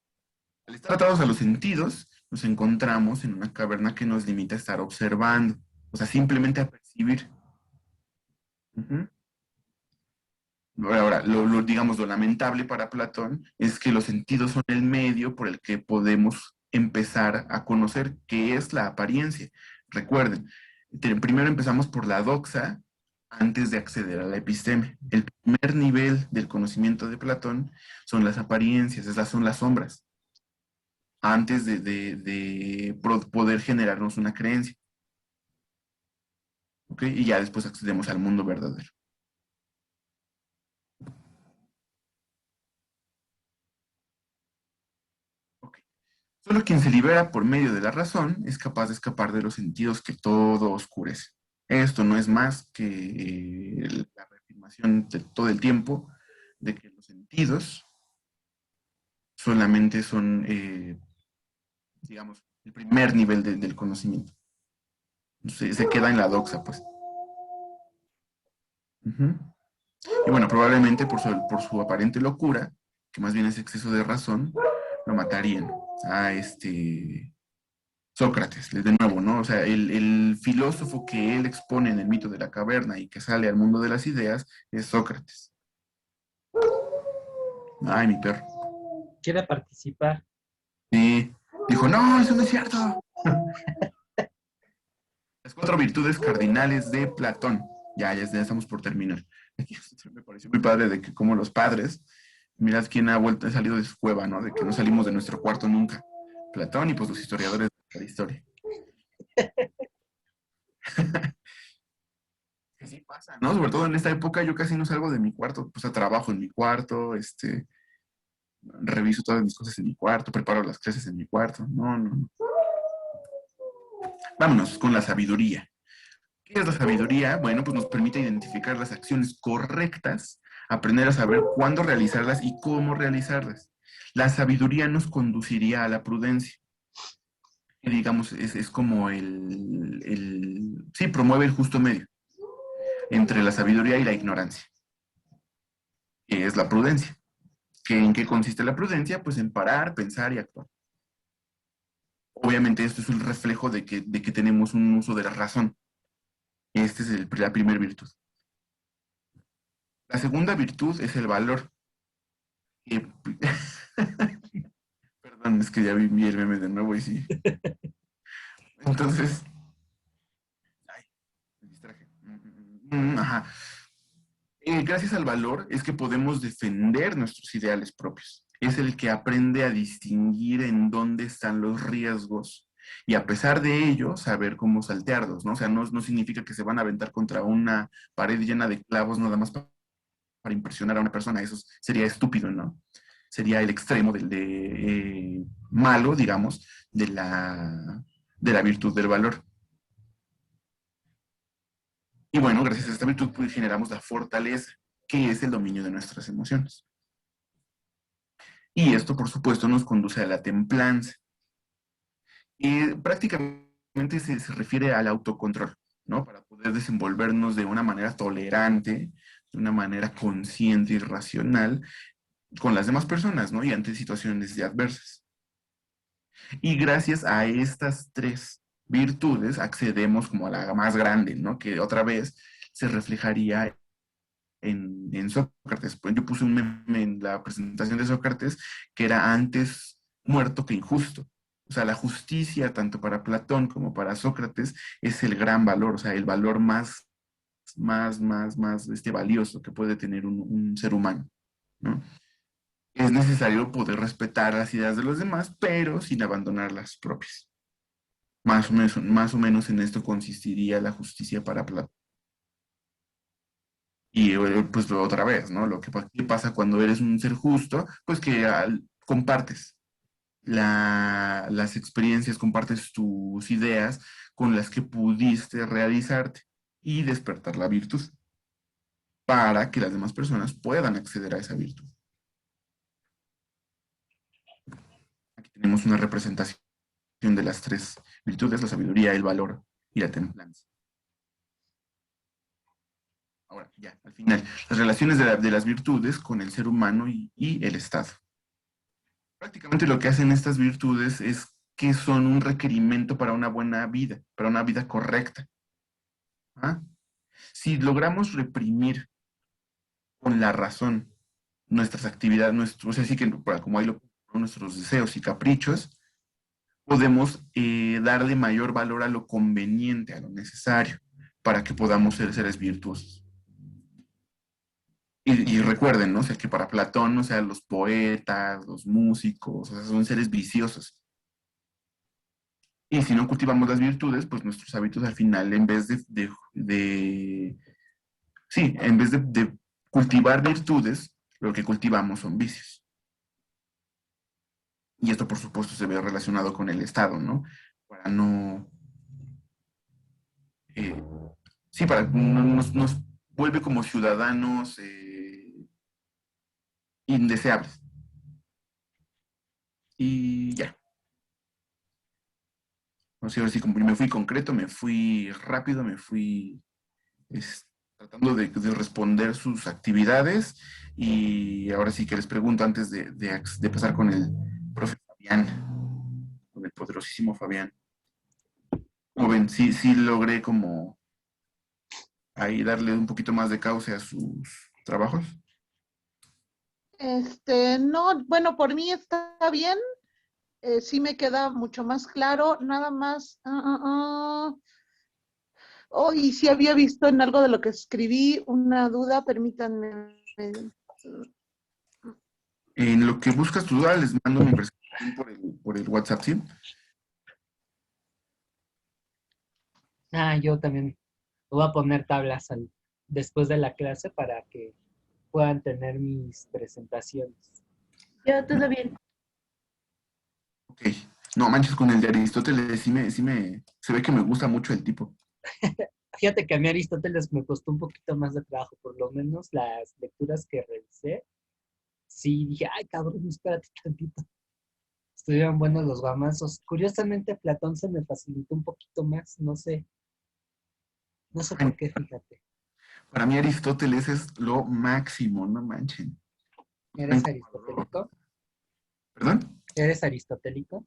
Al estar atados a los sentidos, nos encontramos en una caverna que nos limita a estar observando, o sea, simplemente a percibir. Uh-huh. Ahora, digamos, lo lamentable para Platón es que los sentidos son el medio por el que podemos empezar a conocer qué es la apariencia. Recuerden, primero empezamos por la doxa antes de acceder a la episteme. El primer nivel del conocimiento de Platón son las apariencias, esas son las sombras, antes de poder generarnos una creencia. ¿Ok? Y ya después accedemos al mundo verdadero. Solo quien se libera por medio de la razón es capaz de escapar de los sentidos que todo oscurece. Esto no es más que la reafirmación de todo el tiempo de que los sentidos solamente son, digamos, el primer nivel del conocimiento. Se queda en la doxa, pues. Uh-huh. Y bueno, probablemente por su aparente locura, que más bien es exceso de razón, lo matarían a Sócrates, de nuevo, ¿no? O sea, el filósofo que él expone en el mito de la caverna y que sale al mundo de las ideas es Sócrates. Ay, mi perro. Quiere participar. Y dijo, no, eso no es cierto. Las 4 virtudes cardinales de Platón. Ya estamos por terminar. Me pareció muy padre de que como los padres, mirad quién ha salido de su cueva, ¿no? De que no salimos de nuestro cuarto nunca. Platón y pues los historiadores de la historia. Que sí pasa, ¿no? Sobre todo en esta época yo casi no salgo de mi cuarto, pues trabajo en mi cuarto, reviso todas mis cosas en mi cuarto, preparo las clases en mi cuarto. No, no, no. Vámonos con la sabiduría. ¿Qué es la sabiduría? Bueno, pues nos permite identificar las acciones correctas, aprender a saber cuándo realizarlas y cómo realizarlas. La sabiduría nos conduciría a la prudencia. Y digamos, es como sí, promueve el justo medio entre la sabiduría y la ignorancia, que es la prudencia. ¿En qué consiste la prudencia? Pues en parar, pensar y actuar. Obviamente esto es un reflejo de que tenemos un uso de la razón. Esta es la primera virtud. La segunda virtud es el valor. Perdón, es que ya vi el meme de nuevo y sí. Entonces, ay, me distraje. Ajá. Gracias al valor es que podemos defender nuestros ideales propios. Es el que aprende a distinguir en dónde están los riesgos y a pesar de ello saber cómo saltearlos, ¿no? O sea, no significa que se van a aventar contra una pared llena de clavos nada más para impresionar a una persona. Eso sería estúpido, ¿no? Sería el extremo malo, digamos, de la virtud del valor. Y bueno, gracias a esta virtud pues, generamos la fortaleza, que es el dominio de nuestras emociones. Y esto, por supuesto, nos conduce a la templanza. Y prácticamente se refiere al autocontrol, ¿no? Para poder desenvolvernos de una manera tolerante, de una manera consciente y racional con las demás personas, ¿no? Y ante situaciones de adversas. Y gracias a estas tres virtudes accedemos como a la más grande, ¿no? Que otra vez se reflejaría en Sócrates. Pues yo puse un meme en la presentación de Sócrates que era antes muerto que injusto. O sea, la justicia, tanto para Platón como para Sócrates, es el gran valor, o sea, el valor más valioso que puede tener un ser humano, ¿no? Es necesario poder respetar las ideas de los demás, pero sin abandonar las propias. Más o menos en esto consistiría la justicia para Platón. Y pues otra vez, ¿no? ¿Qué pasa cuando eres un ser justo? Pues que compartes las experiencias, compartes tus ideas con las que pudiste realizarte y despertar la virtud para que las demás personas puedan acceder a esa virtud. Aquí tenemos una representación de las tres virtudes, la sabiduría, el valor y la templanza. Ahora, ya, al final, las relaciones de las virtudes con el ser humano y el Estado. Prácticamente lo que hacen estas virtudes es que son un requerimiento para una buena vida, para una vida correcta. ¿Ah? Si logramos reprimir con la razón nuestras actividades, o sea, así que como hay nuestros deseos y caprichos, podemos darle mayor valor a lo conveniente, a lo necesario, para que podamos ser seres virtuosos. Y recuerden, ¿no? O sea, que para Platón, o sea, los poetas, los músicos, o sea, son seres viciosos. Y si no cultivamos las virtudes, pues nuestros hábitos al final, en vez sí, en vez de cultivar virtudes, lo que cultivamos son vicios. Y esto, por supuesto, se ve relacionado con el Estado, ¿no? Para no, eh, sí, nos vuelve como ciudadanos indeseables. Y ya. No sé, ahora sí, como me fui concreto, me fui rápido, me fui tratando de responder sus actividades. Y ahora sí que les pregunto antes de pasar con el profe Fabián, con el poderosísimo Fabián. Como ven, sí logré como ahí darle un poquito más de cauce a sus trabajos. No, bueno, por mí está bien. Sí me queda mucho más claro, nada más. Oh, y sí había visto en algo de lo que escribí una duda, permítanme. En lo que buscas tu duda, les mando mi presentación por el WhatsApp, ¿sí? Yo también voy a poner tablas después de la clase para que puedan tener mis presentaciones. Yo todo bien. Ok. No manches, con el de Aristóteles se ve que me gusta mucho el tipo. Fíjate que a mí Aristóteles me costó un poquito más de trabajo, por lo menos las lecturas que revisé. Sí, dije, ay, cabrón, espérate tantito. Estuvieron buenos los guamazos. Curiosamente, Platón se me facilitó un poquito más, no sé por qué, fíjate. Para mí Aristóteles es lo máximo, no manchen. ¿Eres aristotélico? ¿Perdón? ¿Eres aristotélico?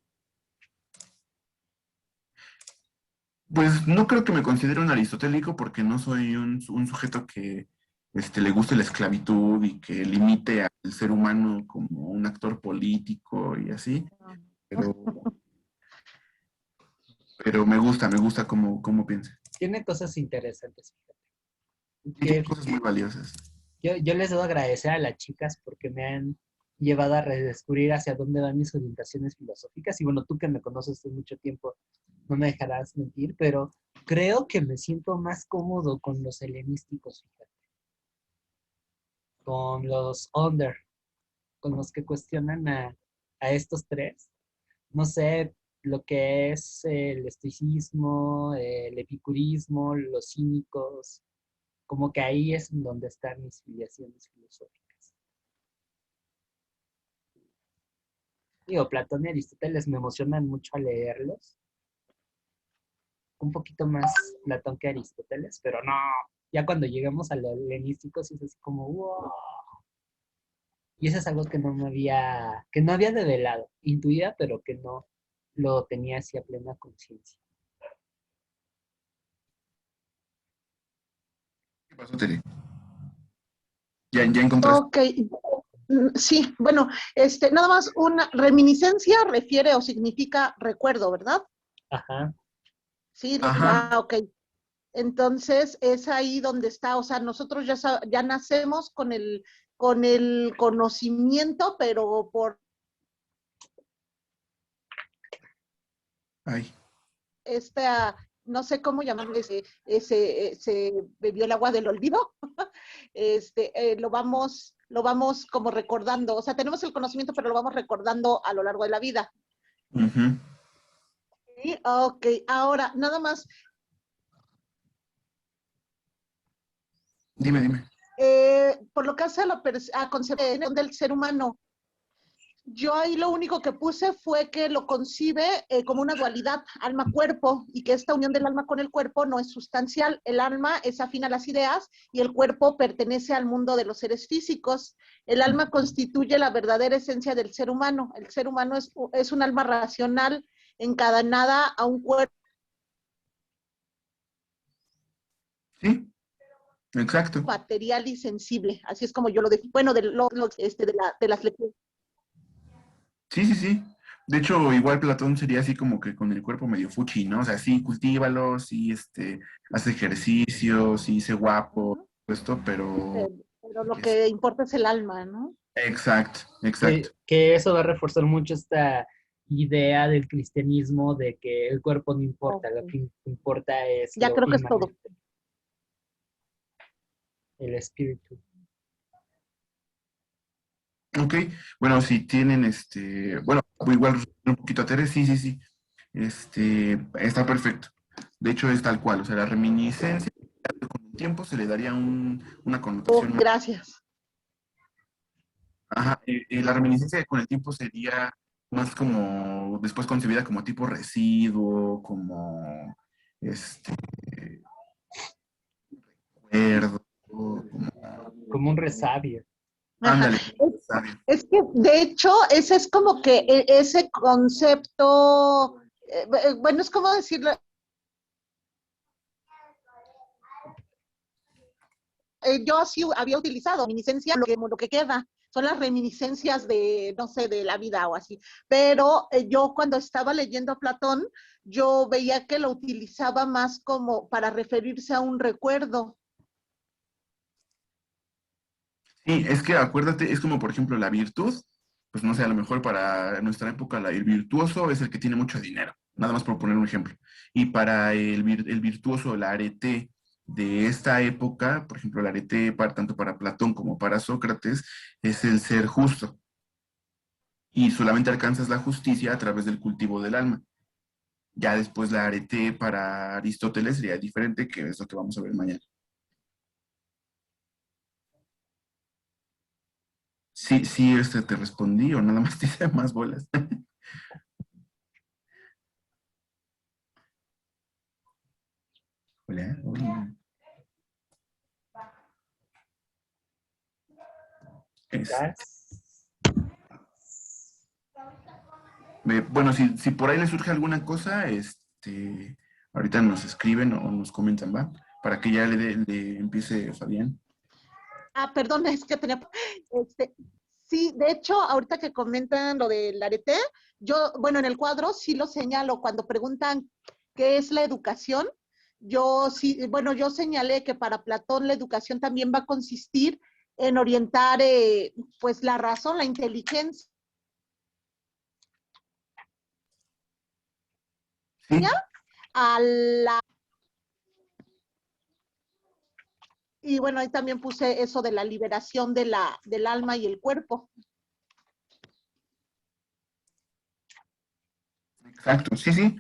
Pues no creo que me considere un aristotélico porque no soy un sujeto que le guste la esclavitud y que limite al ser humano como un actor político y así, pero, pero me gusta cómo piensa. Tiene cosas interesantes, Y fíjate. tiene cosas muy valiosas. Yo les debo agradecer a las chicas porque me han llevado a redescubrir hacia dónde van mis orientaciones filosóficas. Y bueno, tú que me conoces hace mucho tiempo, no me dejarás mentir, pero creo que me siento más cómodo con los helenísticos, fíjate, con los under, con los que cuestionan a estos tres. No sé, lo que es el estoicismo, el epicurismo, los cínicos, como que ahí es donde están mis filiaciones filosóficas. Digo, Platón y Aristóteles me emocionan mucho a leerlos. Un poquito más Platón que Aristóteles, pero no, ya cuando llegamos a lo helenístico sí es así como, wow. Y eso es algo que no había develado, intuía, pero que no lo tenía así a plena conciencia. ¿Qué pasó, Tere? ¿Ya encontraste? Ok, sí, bueno, nada más una reminiscencia refiere o significa recuerdo, ¿verdad? Ajá. Sí, Ajá. ok. Entonces es ahí donde está, o sea, nosotros ya nacemos con el conocimiento, pero por Ay. esta, no sé cómo llamarle, se bebió el agua del olvido, lo vamos como recordando, o sea, tenemos el conocimiento, pero lo vamos recordando a lo largo de la vida. Ujú. ¿Sí? Ok, ahora, nada más, Dime. por lo que hace a la concepción del ser humano, yo ahí lo único que puse fue que lo concibe como una dualidad alma-cuerpo y que esta unión del alma con el cuerpo no es sustancial. El alma es afín a las ideas y el cuerpo pertenece al mundo de los seres físicos. El alma constituye la verdadera esencia del ser humano. El ser humano es un alma racional encadenada a un cuerpo Sí, exacto. material y sensible. Así es como yo lo defino. Bueno, de las lecturas. Sí. De hecho, igual Platón sería así como que con el cuerpo medio fuchi, ¿no? O sea, sí, cultívalo, sí, hace ejercicio, sí, sé guapo, Uh-huh. esto, pero... Pero lo es- que importa es el alma, ¿no? Exacto. Que eso va a reforzar mucho esta idea del cristianismo de que el cuerpo no importa, lo Okay. que importa es Ya lo creo que es todo. inmanente, el espíritu. Ok, bueno, si tienen bueno, igual un poquito a Tere, sí. Está perfecto. De hecho, es tal cual, o sea, la reminiscencia con el tiempo se le daría una Oh, connotación más. gracias. Ajá, la reminiscencia con el tiempo sería más como después concebida como tipo residuo, como este recuerdo, como Uh-huh. Como un resabio. Ajá. ándale, sabio. Es que, de hecho, ese es como que ese concepto, bueno, es como decirlo, yo así había utilizado reminiscencia, lo que queda, son las reminiscencias de, no sé, de la vida o así. Pero yo cuando estaba leyendo a Platón, yo veía que lo utilizaba más como para referirse a un recuerdo. Sí, es que acuérdate, es como por ejemplo la virtud, pues no sé, a lo mejor para nuestra época el virtuoso es el que tiene mucho dinero, nada más por poner un ejemplo. Y para el virtuoso, el arete de esta época, por ejemplo, el arete tanto para Platón como para Sócrates, es el ser justo. Y solamente alcanzas la justicia a través del cultivo del alma. Ya después la arete para Aristóteles sería diferente, que es lo que vamos a ver mañana. Sí, te respondí o nada más te hice más bolas. Hola. Es- ¿Estás? bueno, si por ahí les surge alguna cosa, ahorita nos escriben o nos comentan, ¿va? Para que ya le empiece Fabián. Ah, perdón, es que tenía, este, sí, de hecho, ahorita que comentan lo del arete, yo, bueno, en el cuadro sí lo señalo, cuando preguntan qué es la educación, yo sí, bueno, yo señalé que para Platón la educación también va a consistir en orientar, pues, la razón, la inteligencia Sí, a la... Y bueno, ahí también puse eso de la liberación del alma y el cuerpo. exacto, sí.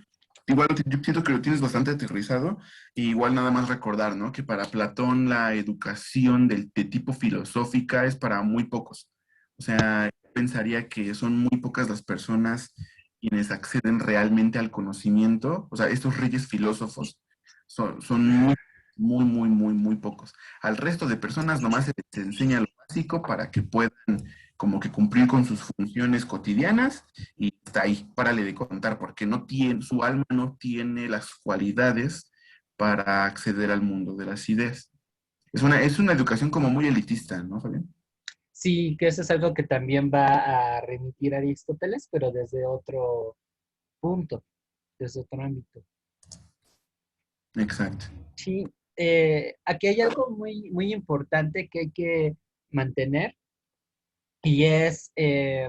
Igual yo siento que lo tienes bastante aterrizado, y igual nada más recordar, ¿no? Que para Platón la educación de tipo filosófica es para muy pocos. O sea, pensaría que son muy pocas las personas quienes acceden realmente al conocimiento. O sea, estos reyes filósofos son muy pocos. Al resto de personas nomás se les enseña lo básico para que puedan como que cumplir con sus funciones cotidianas y está ahí, párale de contar, porque no tiene, su alma no tiene las cualidades para acceder al mundo de las ideas. Es una educación como muy elitista, ¿no, Fabián? Sí, que eso es algo que también va a remitir a Aristóteles, pero desde otro punto, desde otro ámbito. Exacto. Sí, aquí hay algo muy importante que hay que mantener y es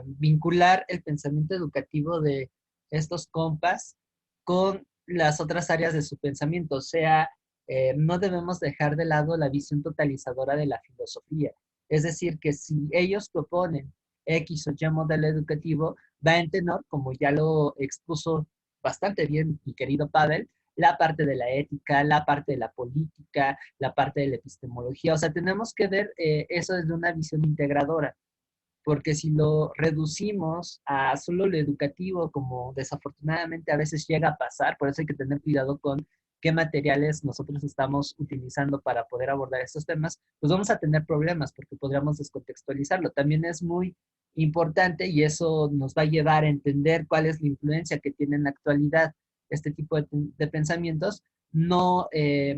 vincular el pensamiento educativo de estos compas con las otras áreas de su pensamiento. O sea, no debemos dejar de lado la visión totalizadora de la filosofía. Es decir, que si ellos proponen X o Y modelo educativo, va en tenor, como ya lo expuso bastante bien mi querido Pavel, la parte de la ética, la parte de la política, la parte de la epistemología. O sea, tenemos que ver eso desde una visión integradora, porque si lo reducimos a solo lo educativo, como desafortunadamente a veces llega a pasar, por eso hay que tener cuidado con qué materiales nosotros estamos utilizando para poder abordar estos temas, pues vamos a tener problemas porque podríamos descontextualizarlo. También es muy importante y eso nos va a llevar a entender cuál es la influencia que tiene en la actualidad este tipo de pensamientos, no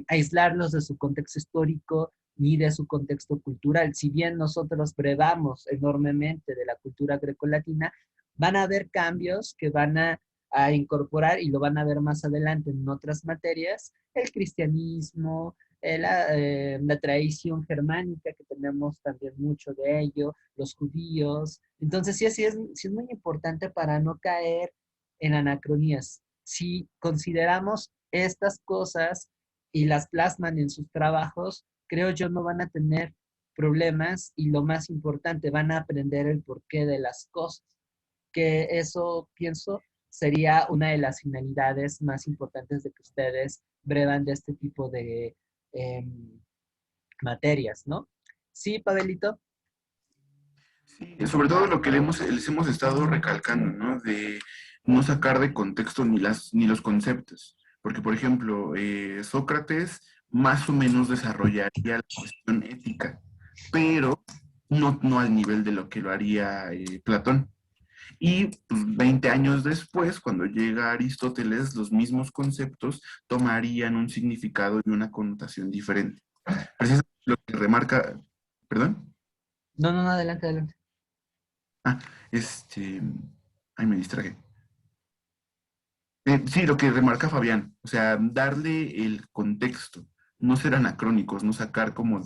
aislarlos de su contexto histórico, ni de su contexto cultural. Si bien nosotros brevamos enormemente de la cultura grecolatina, van a haber cambios que van a incorporar, y lo van a ver más adelante en otras materias, el cristianismo, la tradición germánica, que tenemos también mucho de ello, los judíos. Entonces, sí es muy importante para no caer en anacronías. Si consideramos estas cosas y las plasman en sus trabajos, creo yo no van a tener problemas y lo más importante, van a aprender el porqué de las cosas, que eso pienso sería una de las finalidades más importantes de que ustedes brevan de este tipo de eh, materias, ¿no? Sí, Pavelito. Sí, sobre todo lo que les hemos estado recalcando, ¿no? De no sacar de contexto ni los conceptos. Porque, por ejemplo, Sócrates más o menos desarrollaría la cuestión ética, pero no al nivel de lo que lo haría Platón. Y pues, 20 años después, cuando llega Aristóteles, los mismos conceptos tomarían un significado y una connotación diferente. Precisamente lo que remarca, ¿perdón? No, adelante, adelante. Ah, este, ay, me distraje. Sí, lo que remarca Fabián, o sea, darle el contexto, no ser anacrónicos, no sacar como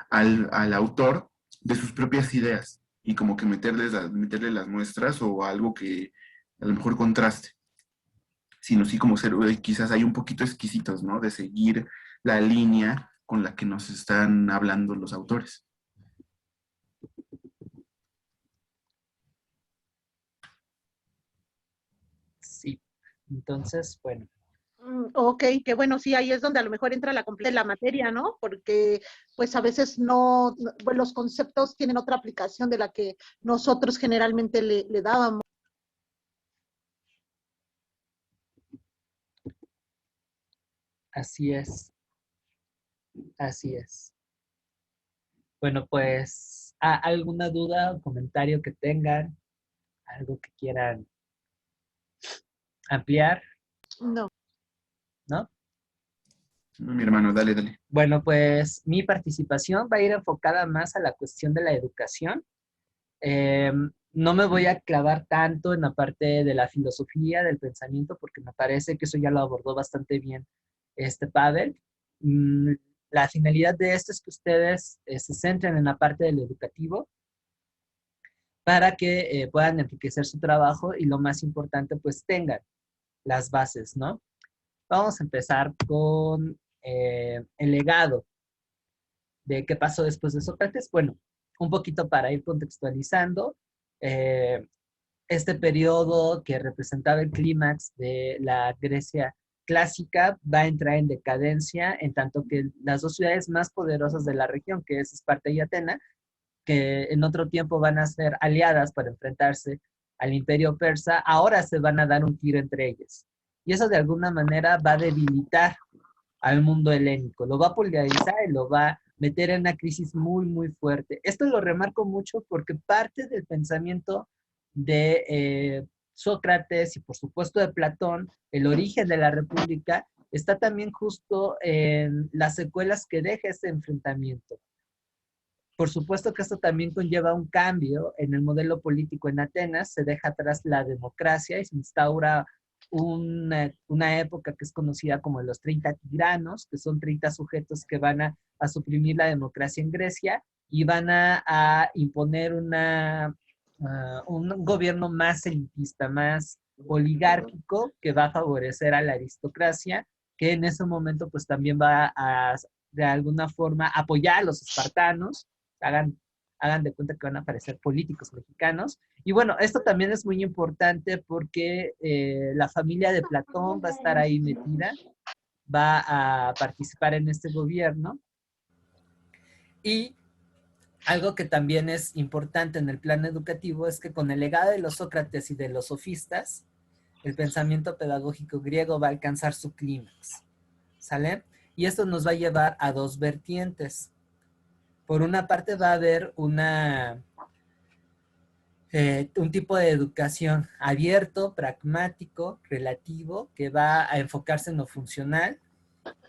al autor de sus propias ideas y como que meterle las muestras o algo que a lo mejor contraste, sino sí como ser quizás hay un poquito exquisitos, ¿no? De seguir la línea con la que nos están hablando los autores. Sí. Entonces, bueno. Ok, que bueno, sí, ahí es donde a lo mejor entra la complejidad de la materia, ¿no? Porque pues a veces bueno, los conceptos tienen otra aplicación de la que nosotros generalmente le dábamos. Así es, así es. Bueno, pues, ¿alguna duda o comentario que tengan? ¿Algo que quieran ampliar? No. ¿No? No, mi hermano, dale. Bueno, pues mi participación va a ir enfocada más a la cuestión de la educación. No me voy a clavar tanto en la parte de la filosofía, del pensamiento, porque me parece que eso ya lo abordó bastante bien Pavel. Mm, la finalidad de esto es que ustedes se centren en la parte del educativo para que puedan enriquecer su trabajo y lo más importante, pues tengan las bases, ¿no? Vamos a empezar con el legado de qué pasó después de Sócrates. Bueno, un poquito para ir contextualizando, eh, este periodo que representaba el clímax de la Grecia clásica va a entrar en decadencia, en tanto que las dos ciudades más poderosas de la región, que es Esparta y Atenas, que en otro tiempo van a ser aliadas para enfrentarse al imperio persa, ahora se van a dar un tiro entre ellas. Y eso de alguna manera va a debilitar al mundo helénico, lo va a polarizar y lo va a meter en una crisis muy, muy fuerte. Esto lo remarco mucho porque parte del pensamiento de Sócrates y por supuesto de Platón, el origen de la república, está también justo en las secuelas que deja ese enfrentamiento. Por supuesto que esto también conlleva un cambio en el modelo político en Atenas, se deja atrás la democracia y se instaura una época que es conocida como los 30 tiranos, que son 30 sujetos que van a suprimir la democracia en Grecia y van a imponer un gobierno más elitista, más oligárquico, que va a favorecer a la aristocracia, que en ese momento pues también va a de alguna forma apoyar a los espartanos. Hagan de cuenta que van a aparecer políticos mexicanos. Y bueno, esto también es muy importante porque la familia de Platón va a estar ahí metida, va a participar en este gobierno. Y algo que también es importante en el plano educativo es que con el legado de los Sócrates y de los sofistas, el pensamiento pedagógico griego va a alcanzar su clímax. ¿Sale? Y esto nos va a llevar a dos vertientes. Por una parte va a haber un tipo de educación abierto, pragmático, relativo, que va a enfocarse en lo funcional.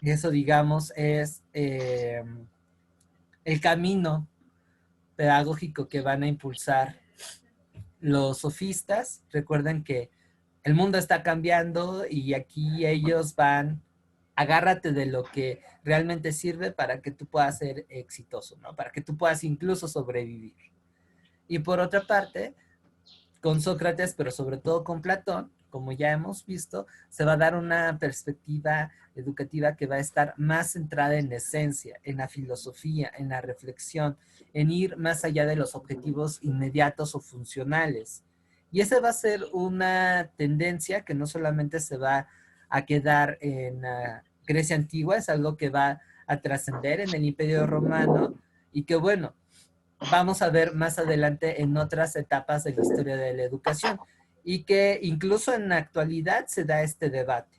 Y eso, digamos, es el camino pedagógico que van a impulsar los sofistas. Recuerden que el mundo está cambiando y aquí ellos van, agárrate de lo que realmente sirve para que tú puedas ser exitoso, ¿no? Para que tú puedas incluso sobrevivir. Y por otra parte, con Sócrates, pero sobre todo con Platón, como ya hemos visto, se va a dar una perspectiva educativa que va a estar más centrada en la esencia, en la filosofía, en la reflexión, en ir más allá de los objetivos inmediatos o funcionales. Y esa va a ser una tendencia que no solamente se va a quedar en Grecia antigua, es algo que va a trascender en el Imperio Romano y que, bueno, vamos a ver más adelante en otras etapas de la historia de la educación y que incluso en la actualidad se da este debate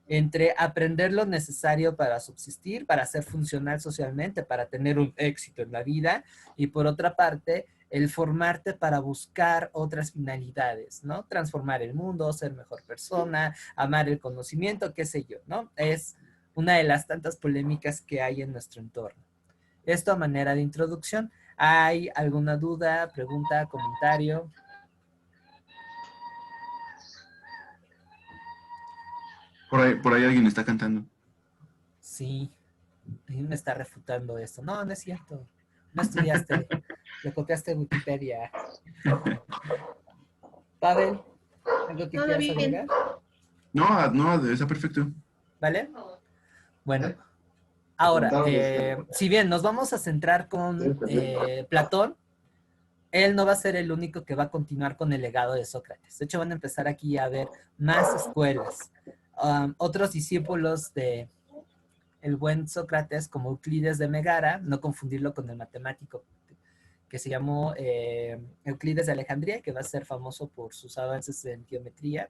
entre aprender lo necesario para subsistir, para ser funcional socialmente, para tener un éxito en la vida y por otra parte el formarte para buscar otras finalidades, ¿no? Transformar el mundo, ser mejor persona, amar el conocimiento, qué sé yo, ¿no? Es una de las tantas polémicas que hay en nuestro entorno. Esto a manera de introducción. ¿Hay alguna duda, pregunta, comentario? Por ahí alguien está cantando. Sí, a mí me está refutando esto. No, no es cierto. No estudiaste, le copiaste Wikipedia. Pavel, ¿algo que Todo quieras bien. agregar? No, no, está perfecto. ¿Vale? Bueno, ahora, si bien nos vamos a centrar con Platón, él no va a ser el único que va a continuar con el legado de Sócrates. De hecho, van a empezar aquí a haber más escuelas. Otros discípulos de el buen Sócrates, como Euclides de Megara, no confundirlo con el matemático que se llamó Euclides de Alejandría, que va a ser famoso por sus avances en geometría.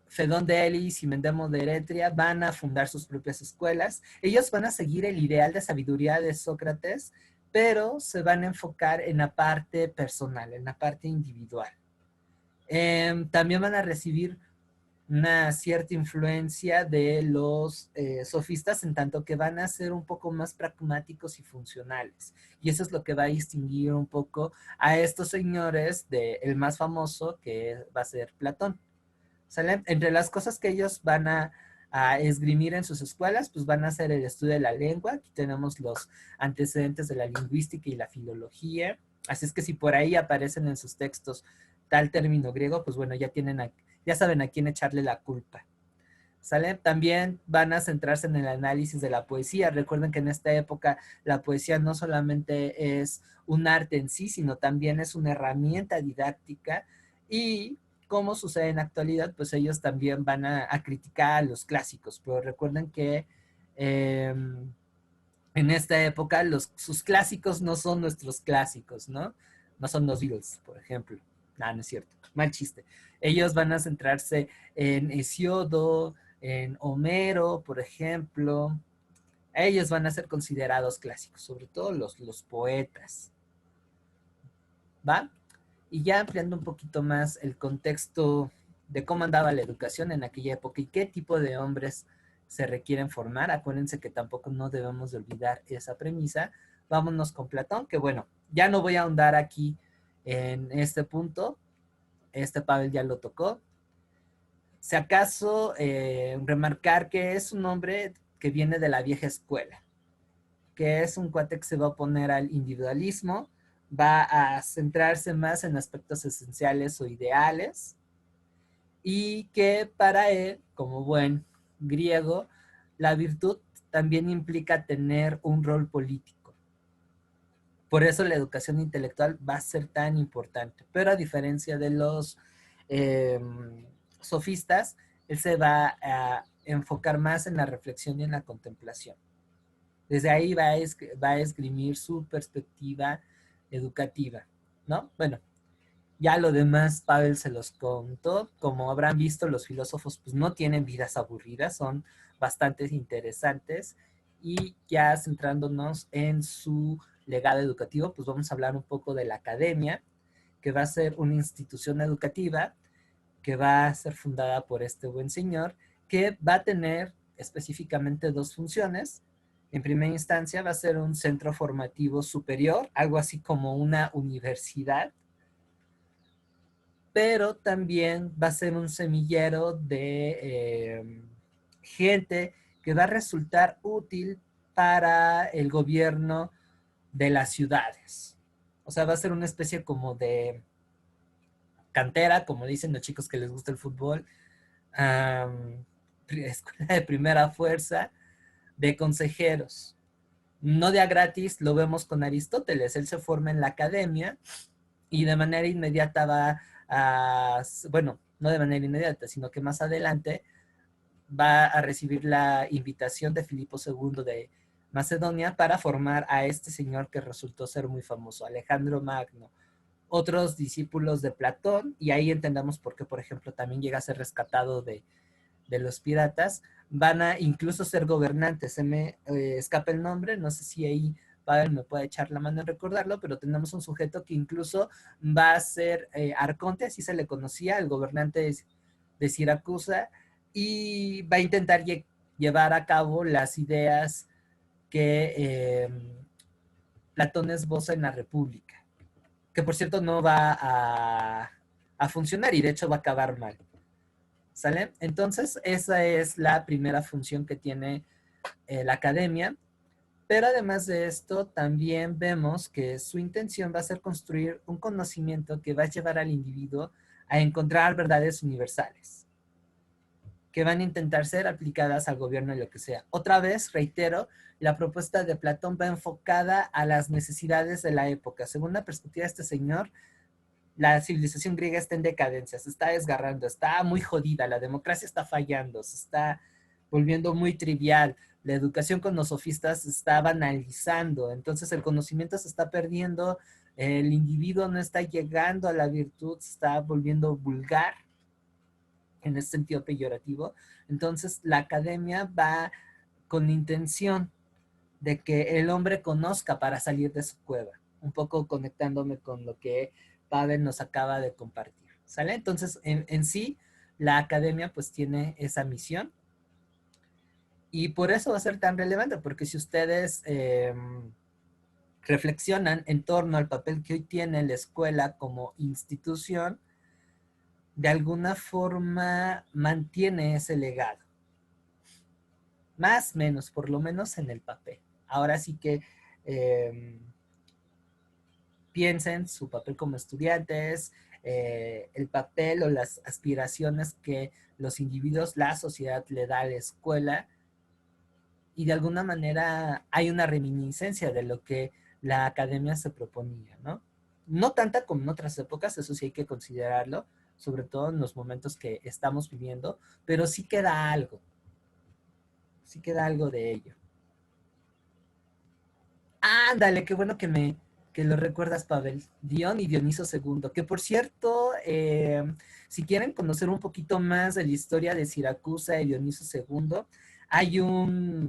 Fedón de Elis y Mendemo de Eretria van a fundar sus propias escuelas. Ellos van a seguir el ideal de sabiduría de Sócrates, pero se van a enfocar en la parte personal, en la parte individual. También van a recibir una cierta influencia de los sofistas, en tanto que van a ser un poco más pragmáticos y funcionales. Y eso es lo que va a distinguir un poco a estos señores del más famoso, que va a ser Platón. ¿Sale? Entre las cosas que ellos van a esgrimir en sus escuelas, pues van a hacer el estudio de la lengua. Aquí tenemos los antecedentes de la lingüística y la filología. Así es que si por ahí aparecen en sus textos tal término griego, pues bueno, ya saben a quién echarle la culpa. ¿Sale? También van a centrarse en el análisis de la poesía. Recuerden que en esta época la poesía no solamente es un arte en sí, sino también es una herramienta didáctica y como sucede en la actualidad, pues ellos también van a criticar a los clásicos, pero recuerden que en esta época sus clásicos no son nuestros clásicos, ¿no? No son los Beatles, por ejemplo. No es cierto. Mal chiste. Ellos van a centrarse en Hesiodo, en Homero, por ejemplo. Ellos van a ser considerados clásicos, sobre todo los poetas. ¿Va? Y ya ampliando un poquito más el contexto de cómo andaba la educación en aquella época y qué tipo de hombres se requieren formar. Acuérdense que tampoco no debemos de olvidar esa premisa. Vámonos con Platón, que bueno, ya no voy a ahondar aquí en este punto. Pavel ya lo tocó. Si acaso remarcar que es un hombre que viene de la vieja escuela, que es un cuate que se va a oponer al individualismo, va a centrarse más en aspectos esenciales o ideales, y que para él, como buen griego, la virtud también implica tener un rol político. Por eso la educación intelectual va a ser tan importante. Pero a diferencia de los sofistas, él se va a enfocar más en la reflexión y en la contemplación. Desde ahí va a esgrimir su perspectiva educativa, ¿no? Bueno, ya lo demás Pavel se los contó. Como habrán visto, los filósofos pues no tienen vidas aburridas, son bastante interesantes. Y ya centrándonos en su legado educativo, pues vamos a hablar un poco de la academia, que va a ser una institución educativa que va a ser fundada por este buen señor, que va a tener específicamente dos funciones. En primera instancia va a ser un centro formativo superior, algo así como una universidad, pero también va a ser un semillero de gente que va a resultar útil para el gobierno de las ciudades. O sea, va a ser una especie como de cantera, como dicen los chicos que les gusta el fútbol, escuela de primera fuerza de consejeros. No de a gratis, lo vemos con Aristóteles. Él se forma en la academia y de manera inmediata va bueno, no de manera inmediata, sino que más adelante va a recibir la invitación de Filipo II de Macedonia para formar a este señor que resultó ser muy famoso, Alejandro Magno. Otros discípulos de Platón, y ahí entendamos por qué, por ejemplo, también llega a ser rescatado de los piratas, van a incluso ser gobernantes. Se me escapa el nombre, no sé si ahí Pavel me puede echar la mano en recordarlo, pero tenemos un sujeto que incluso va a ser arconte, así se le conocía, el gobernante de Siracusa, y va a intentar llevar a cabo las ideas que Platón esboza en la República, que por cierto no va a funcionar y de hecho va a acabar mal. ¿Sale? Entonces, esa es la primera función que tiene la academia. Pero además de esto, también vemos que su intención va a ser construir un conocimiento que va a llevar al individuo a encontrar verdades universales, que van a intentar ser aplicadas al gobierno y lo que sea. Otra vez, reitero, la propuesta de Platón va enfocada a las necesidades de la época. Según la perspectiva de este señor, la civilización griega está en decadencia, se está desgarrando, está muy jodida, la democracia está fallando, se está volviendo muy trivial, la educación con los sofistas se está banalizando, entonces el conocimiento se está perdiendo, el individuo no está llegando a la virtud, se está volviendo vulgar en este sentido peyorativo. Entonces la academia va con la intención de que el hombre conozca para salir de su cueva, un poco conectándome con lo que Pavel nos acaba de compartir, ¿sale? Entonces, en sí, la academia pues tiene esa misión y por eso va a ser tan relevante, porque si ustedes reflexionan en torno al papel que hoy tiene la escuela como institución, de alguna forma mantiene ese legado. Más o menos, por lo menos en el papel. Ahora sí que piensen su papel como estudiantes, el papel o las aspiraciones que los individuos, la sociedad le da a la escuela, y de alguna manera hay una reminiscencia de lo que la academia se proponía, ¿no? No tanta como en otras épocas, eso sí hay que considerarlo, sobre todo en los momentos que estamos viviendo, pero sí queda algo de ello. Ándale, qué bueno que lo recuerdas, Pavel. Dion y Dioniso II. Que por cierto, si quieren conocer un poquito más de la historia de Siracusa y Dioniso II, hay una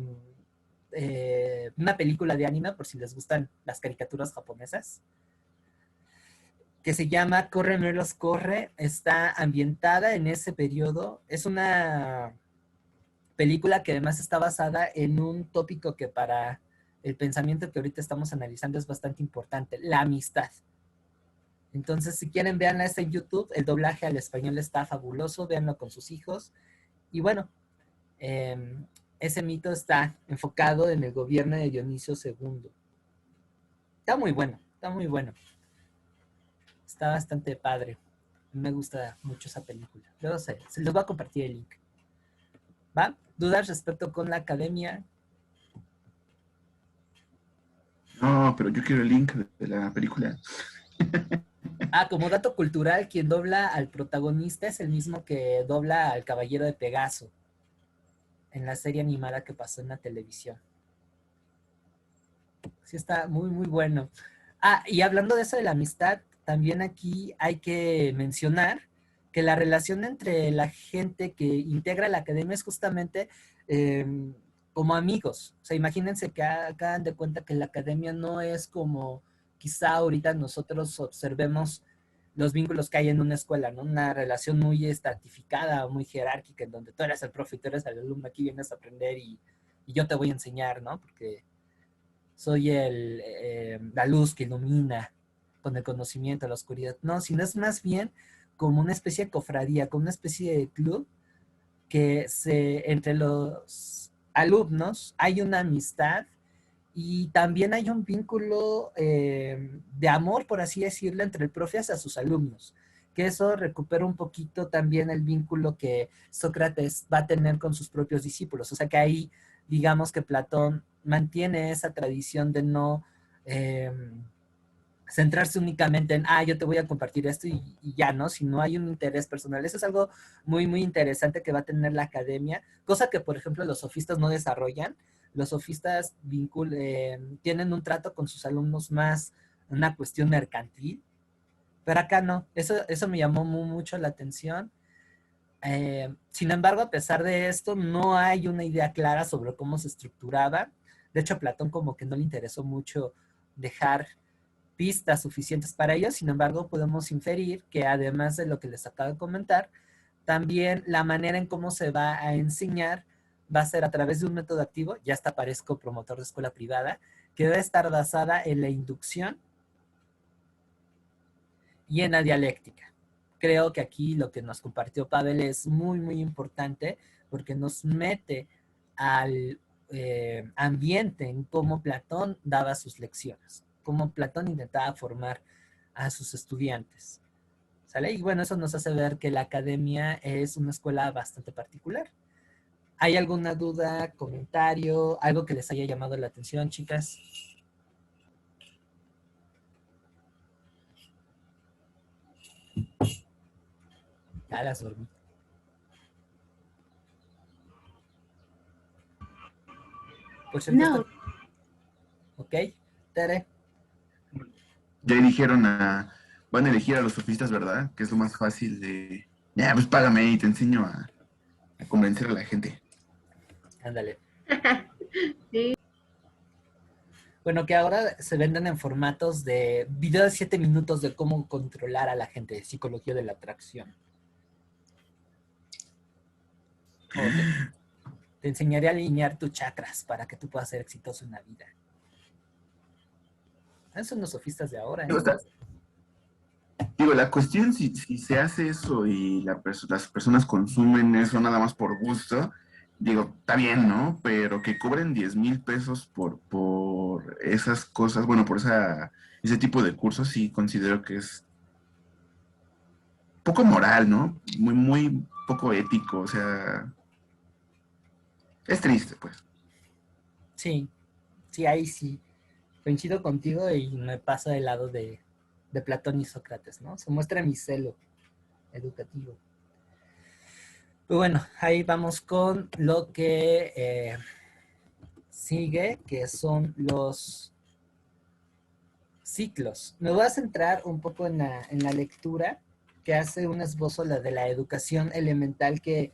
película de anime, por si les gustan las caricaturas japonesas, que se llama Corre Melos Corre. Está ambientada en ese periodo. Es una película que además está basada en un tópico que para el pensamiento que ahorita estamos analizando es bastante importante, la amistad. Entonces, si quieren, véanla, está en YouTube. El doblaje al español está fabuloso. Véanlo con sus hijos. Y bueno, ese mito está enfocado en el gobierno de Dionisio II. Está muy bueno, está muy bueno. Está bastante padre. Me gusta mucho esa película. Luego se les voy a compartir el link. ¿Va? ¿Dudas respecto con la academia? No, pero yo quiero el link de la película. Como dato cultural, quien dobla al protagonista es el mismo que dobla al Caballero de Pegaso en la serie animada que pasó en la televisión. Sí, está muy, muy bueno. Y hablando de eso de la amistad, también aquí hay que mencionar que la relación entre la gente que integra la academia es justamente como amigos. O sea, imagínense que hagan de cuenta que la academia no es como quizá ahorita nosotros observemos los vínculos que hay en una escuela, ¿no? Una relación muy estratificada, muy jerárquica, en donde tú eres el profe y tú eres el alumno, aquí vienes a aprender y yo te voy a enseñar, ¿no? Porque soy la luz que ilumina con el conocimiento, la oscuridad. No, sino es más bien como una especie de cofradía, como una especie de club que entre los alumnos hay una amistad y también hay un vínculo de amor, por así decirlo, entre el profe hacia sus alumnos, que eso recupera un poquito también el vínculo que Sócrates va a tener con sus propios discípulos. O sea que ahí, digamos que Platón mantiene esa tradición de no centrarse únicamente en, yo te voy a compartir esto y ya, ¿no? Si no hay un interés personal. Eso es algo muy, muy interesante que va a tener la academia, cosa que, por ejemplo, los sofistas no desarrollan. Los sofistas tienen un trato con sus alumnos más una cuestión mercantil, pero acá no. Eso me llamó mucho la atención. Sin embargo, a pesar de esto, no hay una idea clara sobre cómo se estructuraba. De hecho, a Platón como que no le interesó mucho dejar pistas suficientes para ello. Sin embargo, podemos inferir que además de lo que les acabo de comentar, también la manera en cómo se va a enseñar va a ser a través de un método activo. Ya hasta parezco promotor de escuela privada, que va a estar basada en la inducción y en la dialéctica. Creo que aquí lo que nos compartió Pavel es muy, muy importante porque nos mete al ambiente en cómo Platón daba sus lecciones, cómo Platón intentaba formar a sus estudiantes. ¿Sale? Y bueno, eso nos hace ver que la academia es una escuela bastante particular. ¿Hay alguna duda, comentario, algo que les haya llamado la atención, chicas? Ya las dormí. Por cierto, No. ¿ok? Tere. Ya van a elegir a los sofistas, ¿verdad? Que es lo más fácil de, pues págame y te enseño a convencer a la gente. Ándale. Sí. Bueno, que ahora se venden en formatos de video de 7 minutos de cómo controlar a la gente, de psicología de la atracción. Te enseñaré a alinear tus chakras para que tú puedas ser exitoso en la vida. Esos son los sofistas de ahora, ¿eh? Digo, la cuestión, si se hace eso y las personas consumen eso nada más por gusto, digo, está bien, ¿no? Pero que cobren 10,000 pesos por esas cosas, bueno, por ese tipo de cursos, sí considero que es poco moral, ¿no? Muy, muy poco ético, o sea, es triste, pues. Sí, ahí sí. Coincido contigo y me paso del lado de Platón y Sócrates, ¿no? Se muestra mi celo educativo. Pues bueno, ahí vamos con lo que sigue, que son los ciclos. Me voy a centrar un poco en la lectura que hace un esbozo de la educación elemental que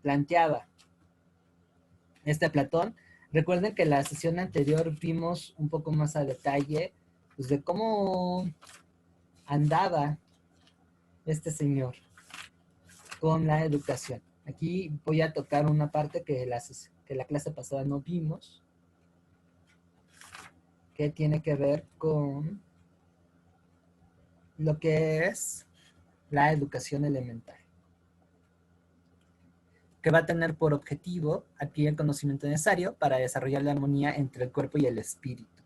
planteaba Platón. Recuerden que en la sesión anterior vimos un poco más a detalle pues, de cómo andaba este señor con la educación. Aquí voy a tocar una parte que la clase pasada no vimos, que tiene que ver con lo que es la educación elemental, que va a tener por objetivo adquirir el conocimiento necesario para desarrollar la armonía entre el cuerpo y el espíritu,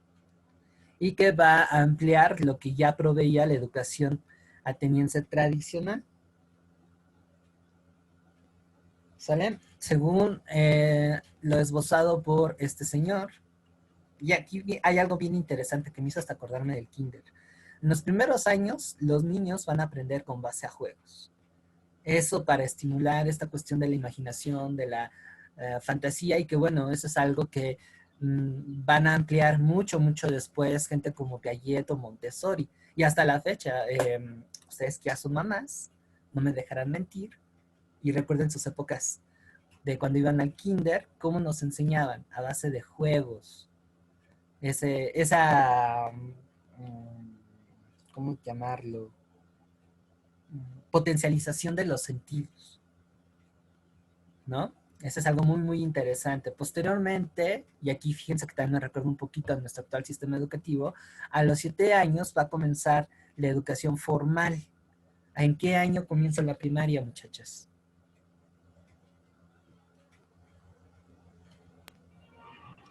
y que va a ampliar lo que ya proveía la educación ateniense tradicional. ¿Sale? Según lo esbozado por este señor, y aquí hay algo bien interesante que me hizo hasta acordarme del kinder. En los primeros años, los niños van a aprender con base a juegos. Eso para estimular esta cuestión de la imaginación, de la fantasía, y que bueno, eso es algo que van a ampliar mucho, mucho después, gente como Piaget o Montessori. Y hasta la fecha, ustedes que ya son mamás, no me dejarán mentir, y recuerden sus épocas de cuando iban al kinder, cómo nos enseñaban a base de juegos. ¿Cómo llamarlo? Potencialización de los sentidos, ¿no? Eso es algo muy, muy interesante. Posteriormente, y aquí fíjense que también me recuerda un poquito a nuestro actual sistema educativo, a los 7 años va a comenzar la educación formal. ¿En qué año comienza la primaria, muchachas?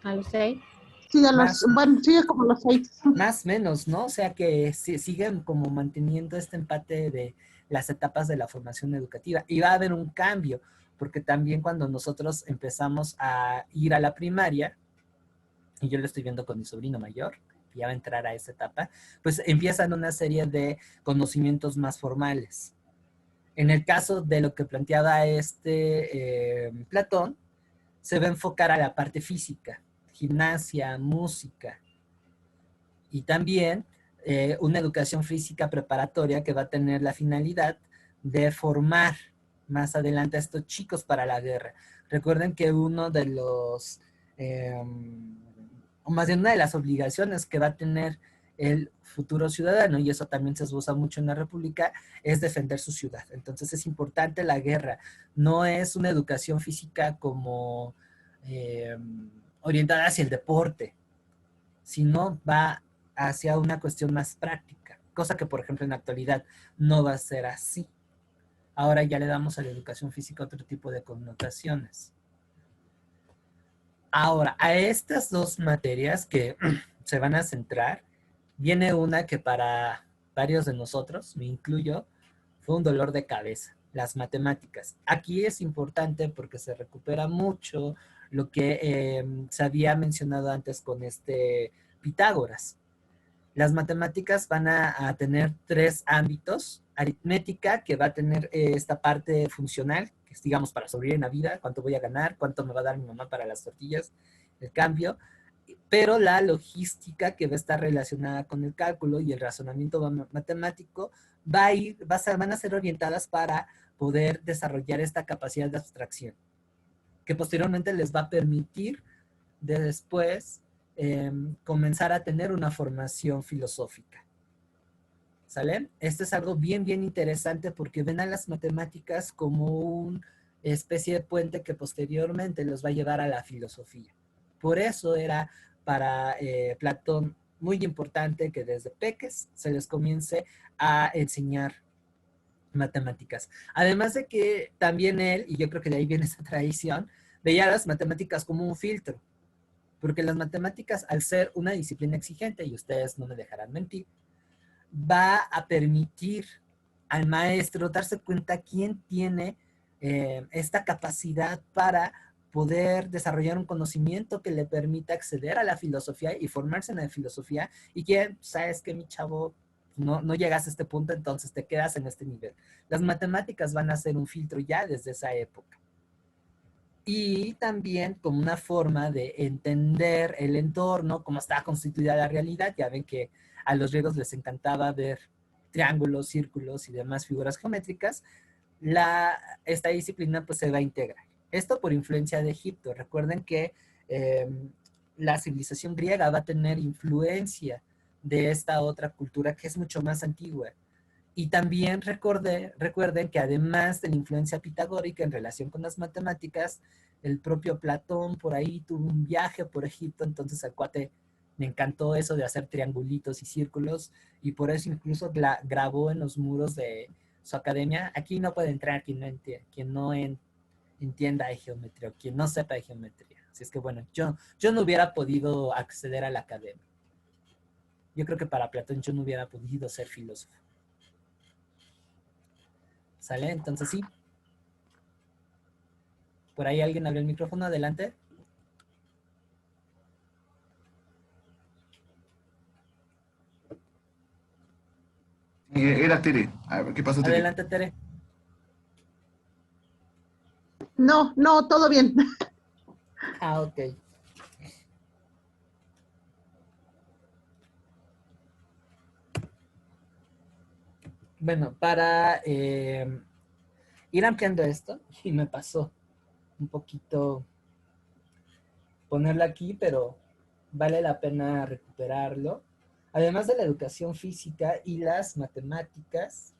A los 6. Sí, sigue como los 6. Más o menos, ¿no? O sea que siguen como manteniendo este empate de las etapas de la formación educativa. Y va a haber un cambio, porque también cuando nosotros empezamos a ir a la primaria, y yo lo estoy viendo con mi sobrino mayor, que ya va a entrar a esa etapa, pues empiezan una serie de conocimientos más formales. En el caso de lo que planteaba Platón, se va a enfocar a la parte física, gimnasia, música, y también una educación física preparatoria que va a tener la finalidad de formar más adelante a estos chicos para la guerra. Recuerden que uno de los, o más bien una de las obligaciones que va a tener el futuro ciudadano, y eso también se usa mucho en la República, es defender su ciudad. Entonces es importante la guerra. No es una educación física como orientada hacia el deporte, sino va hacia una cuestión más práctica, cosa que por ejemplo en la actualidad no va a ser así. Ahora ya le damos a la educación física otro tipo de connotaciones. Ahora, a estas dos materias que se van a centrar, viene una que para varios de nosotros, me incluyo, fue un dolor de cabeza, las matemáticas. Aquí es importante porque se recupera mucho lo que se había mencionado antes con Pitágoras. Las matemáticas van a tener 3 ámbitos. Aritmética, que va a tener esta parte funcional, que es, digamos, para sobrevivir en la vida, cuánto voy a ganar, cuánto me va a dar mi mamá para las tortillas, el cambio. Pero la logística, que va a estar relacionada con el cálculo y el razonamiento matemático, van a ser orientadas para poder desarrollar esta capacidad de abstracción, que posteriormente les va a permitir después comenzar a tener una formación filosófica. ¿Sale? Esto es algo bien, bien interesante porque ven a las matemáticas como una especie de puente que posteriormente los va a llevar a la filosofía. Por eso era para Platón muy importante que desde peques se les comience a enseñar matemáticas. Además de que también él, y yo creo que de ahí viene esa tradición, veía las matemáticas como un filtro. Porque las matemáticas, al ser una disciplina exigente, y ustedes no me dejarán mentir, va a permitir al maestro darse cuenta quién tiene esta capacidad para poder desarrollar un conocimiento que le permita acceder a la filosofía y formarse en la filosofía, y quién, sabes que mi chavo, no llegas a este punto, entonces te quedas en este nivel. Las matemáticas van a ser un filtro ya desde esa época. y también como una forma de entender el entorno, cómo está constituida la realidad. Ya ven que a los griegos les encantaba ver triángulos, círculos y demás figuras geométricas. Esta disciplina pues se va a integrar. Esto por influencia de Egipto. Recuerden que eh, la civilización griega va a tener influencia de esta otra cultura que es mucho más antigua. Y también recuerden que además de la influencia pitagórica en relación con las matemáticas, el propio Platón por ahí tuvo un viaje por Egipto, entonces al cuate me encantó eso de hacer triangulitos y círculos, y por eso incluso grabó en los muros de su academia: aquí no puede entrar quien no entienda de geometría, o quien no sepa de geometría. Así es que bueno, yo no hubiera podido acceder a la academia. Yo creo que para Platón yo no hubiera podido ser filósofo. ¿Sale? Entonces sí. Por ahí alguien abrió el micrófono, adelante. Era Tere. A ver, ¿qué pasó, Tere? Adelante, Tere. No, no, todo bien. Ah, ok. Bueno, para ir ampliando esto, y me pasó un poquito ponerlo aquí, pero vale la pena recuperarlo. Además de la educación física y las matemáticas,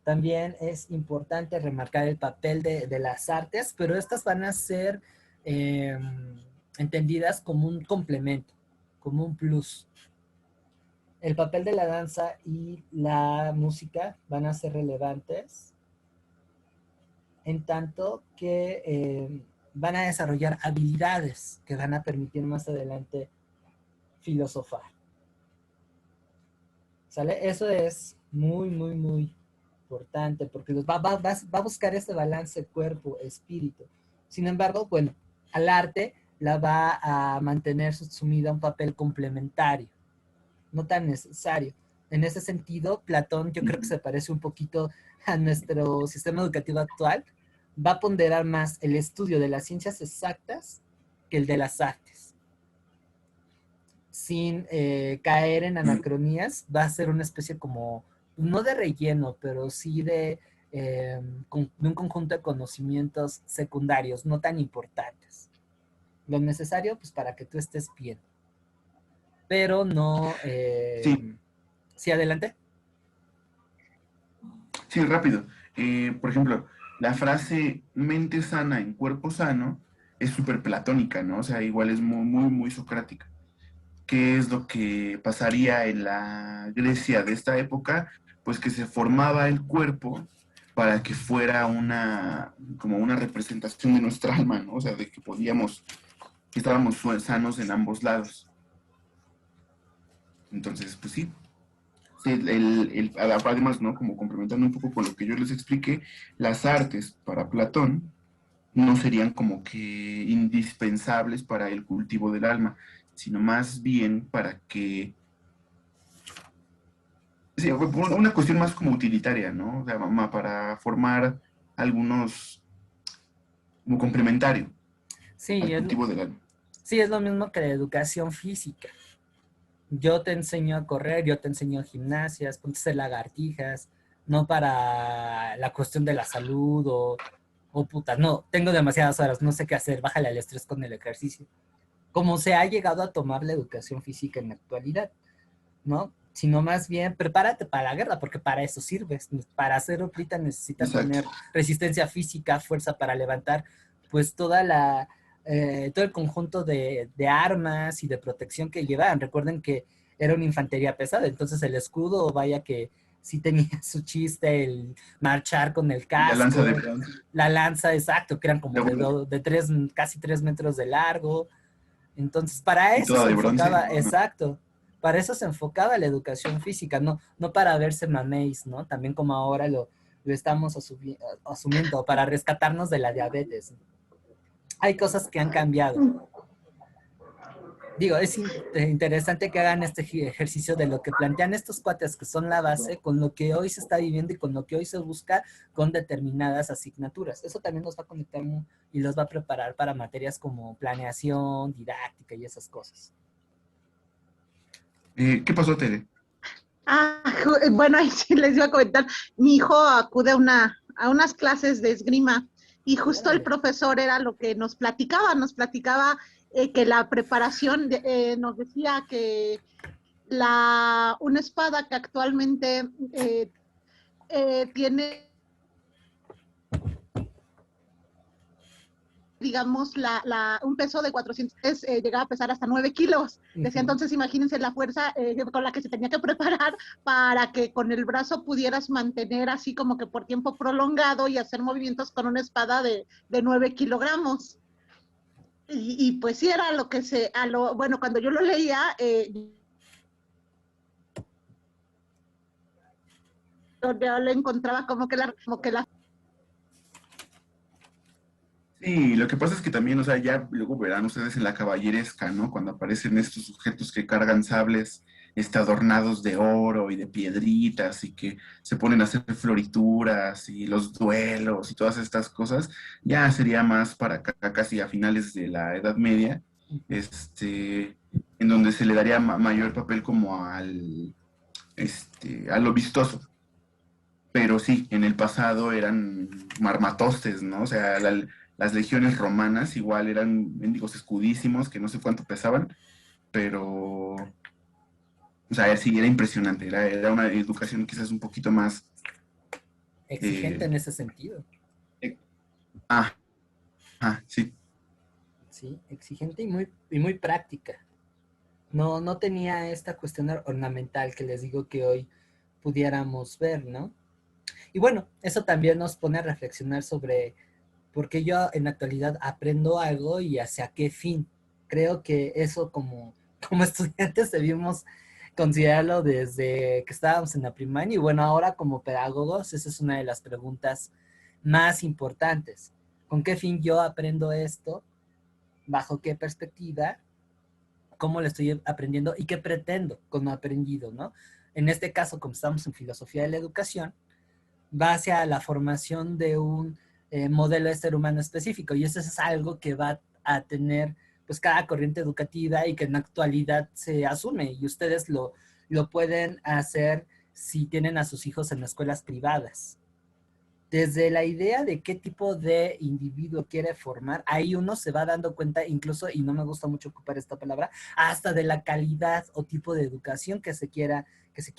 también es importante remarcar el papel de las artes, pero estas van a ser entendidas como un complemento, como un plus. El papel de la danza y la música van a ser relevantes en tanto que van a desarrollar habilidades que van a permitir más adelante filosofar. ¿Sale? Eso es muy, muy, muy importante porque va a buscar este balance cuerpo-espíritu. Sin embargo, bueno, al arte la va a mantener sumida a un papel complementario, no tan necesario. En ese sentido, Platón yo creo que se parece un poquito a nuestro sistema educativo actual. Va a ponderar más el estudio de las ciencias exactas que el de las artes. Sin caer en anacronías, va a ser una especie como, no de relleno, pero sí de un conjunto de conocimientos secundarios, no tan importantes. Lo necesario, pues, para que tú estés bien. Pero no... Sí, ¿Sí, adelante? sí, rápido. Por ejemplo, la frase mente sana en cuerpo sano es súper platónica, ¿no? O sea, igual es muy, muy, muy socrática. ¿Qué es lo que pasaría en la Grecia de esta época? Pues que se formaba el cuerpo para que fuera como una representación de nuestra alma, ¿no? O sea, de que estábamos sanos en ambos lados. Entonces, pues sí. Además, ¿no? Como complementando un poco con lo que yo les expliqué, las artes para Platón no serían como que indispensables para el cultivo del alma, sino más bien para que, sí, una cuestión más como utilitaria, ¿no? O sea, para formar algunos, como complementario Sí, al cultivo del alma. sí, es lo mismo que la educación física. Yo te enseño a correr, yo te enseño gimnasias, ponte a hacer lagartijas, no para la cuestión de la salud o puta, no, tengo demasiadas horas, no sé qué hacer, bájale al estrés con el ejercicio. Como se ha llegado a tomar la educación física en la actualidad, ¿no? Sino más bien, prepárate para la guerra, porque para eso sirves. Para hacer hoplita necesitas Exacto. tener resistencia física, fuerza para levantar, pues todo el conjunto de armas y de protección que llevaban. Recuerden que era una infantería pesada, entonces el escudo, vaya que sí tenía su chiste, el marchar con el Y la lanza de casco, bronce. la lanza, exacto, que eran como Luego, casi 3 metros de largo. Entonces, para y eso toda se de bronce. enfocaba, No. exacto, para eso se enfocaba la educación física, no para verse maméis, ¿no? También como ahora lo estamos asumiendo, para rescatarnos de la diabetes. Hay cosas que han cambiado. digo, es interesante que hagan este ejercicio de lo que plantean estos cuates, que son la base, con lo que hoy se está viviendo y con lo que hoy se busca con determinadas asignaturas. Eso también nos va a conectar y los va a preparar para materias como planeación, didáctica y esas cosas. ¿Qué pasó, Tere? Bueno, ahí sí les iba a comentar. Mi hijo acude a unas clases de esgrima y justo el profesor era lo que nos platicaba que la preparación, nos decía que una espada que actualmente tiene, digamos, un peso de 400, llegaba a pesar hasta 9 kilos. Decía, entonces imagínense la fuerza con la que se tenía que preparar para que con el brazo pudieras mantener así como que por tiempo prolongado y hacer movimientos con una espada de 9 kilogramos. Y pues sí era lo que bueno, cuando yo lo leía, yo le encontraba como que la Sí, lo que pasa es que también, o sea, ya luego verán ustedes en la caballeresca, ¿no? Cuando aparecen estos sujetos que cargan sables, adornados de oro y de piedritas y que se ponen a hacer florituras y los duelos y todas estas cosas, ya sería más para acá, casi a finales de la Edad Media, en donde se le daría mayor papel como a lo vistoso. Pero sí, en el pasado eran marmatostes, ¿no? O sea, las legiones romanas igual eran mendigos escudísimos que no sé cuánto pesaban, pero, o sea, sí, era impresionante, era una educación quizás un poquito más... Exigente en ese sentido. Ah, sí. Sí, exigente y muy práctica. No tenía esta cuestión ornamental que les digo que hoy pudiéramos ver, ¿no? Y bueno, eso también nos pone a reflexionar sobre por qué yo en la actualidad aprendo algo y hacia qué fin. Creo que eso como estudiantes debimos considerarlo desde que estábamos en la primaria y bueno, ahora como pedagogos, esa es una de las preguntas más importantes. ¿Con qué fin yo aprendo esto? ¿Bajo qué perspectiva? ¿Cómo lo estoy aprendiendo? ¿Y qué pretendo con lo aprendido, no? En este caso, como estamos en filosofía de la educación, va hacia la formación de un modelo de ser humano específico y eso es algo que va a tener pues cada corriente educativa y que en la actualidad se asume y ustedes lo pueden hacer si tienen a sus hijos en escuelas privadas. Desde la idea de qué tipo de individuo quiere formar, ahí uno se va dando cuenta incluso, y no me gusta mucho ocupar esta palabra, hasta de la calidad o tipo de educación que se quiera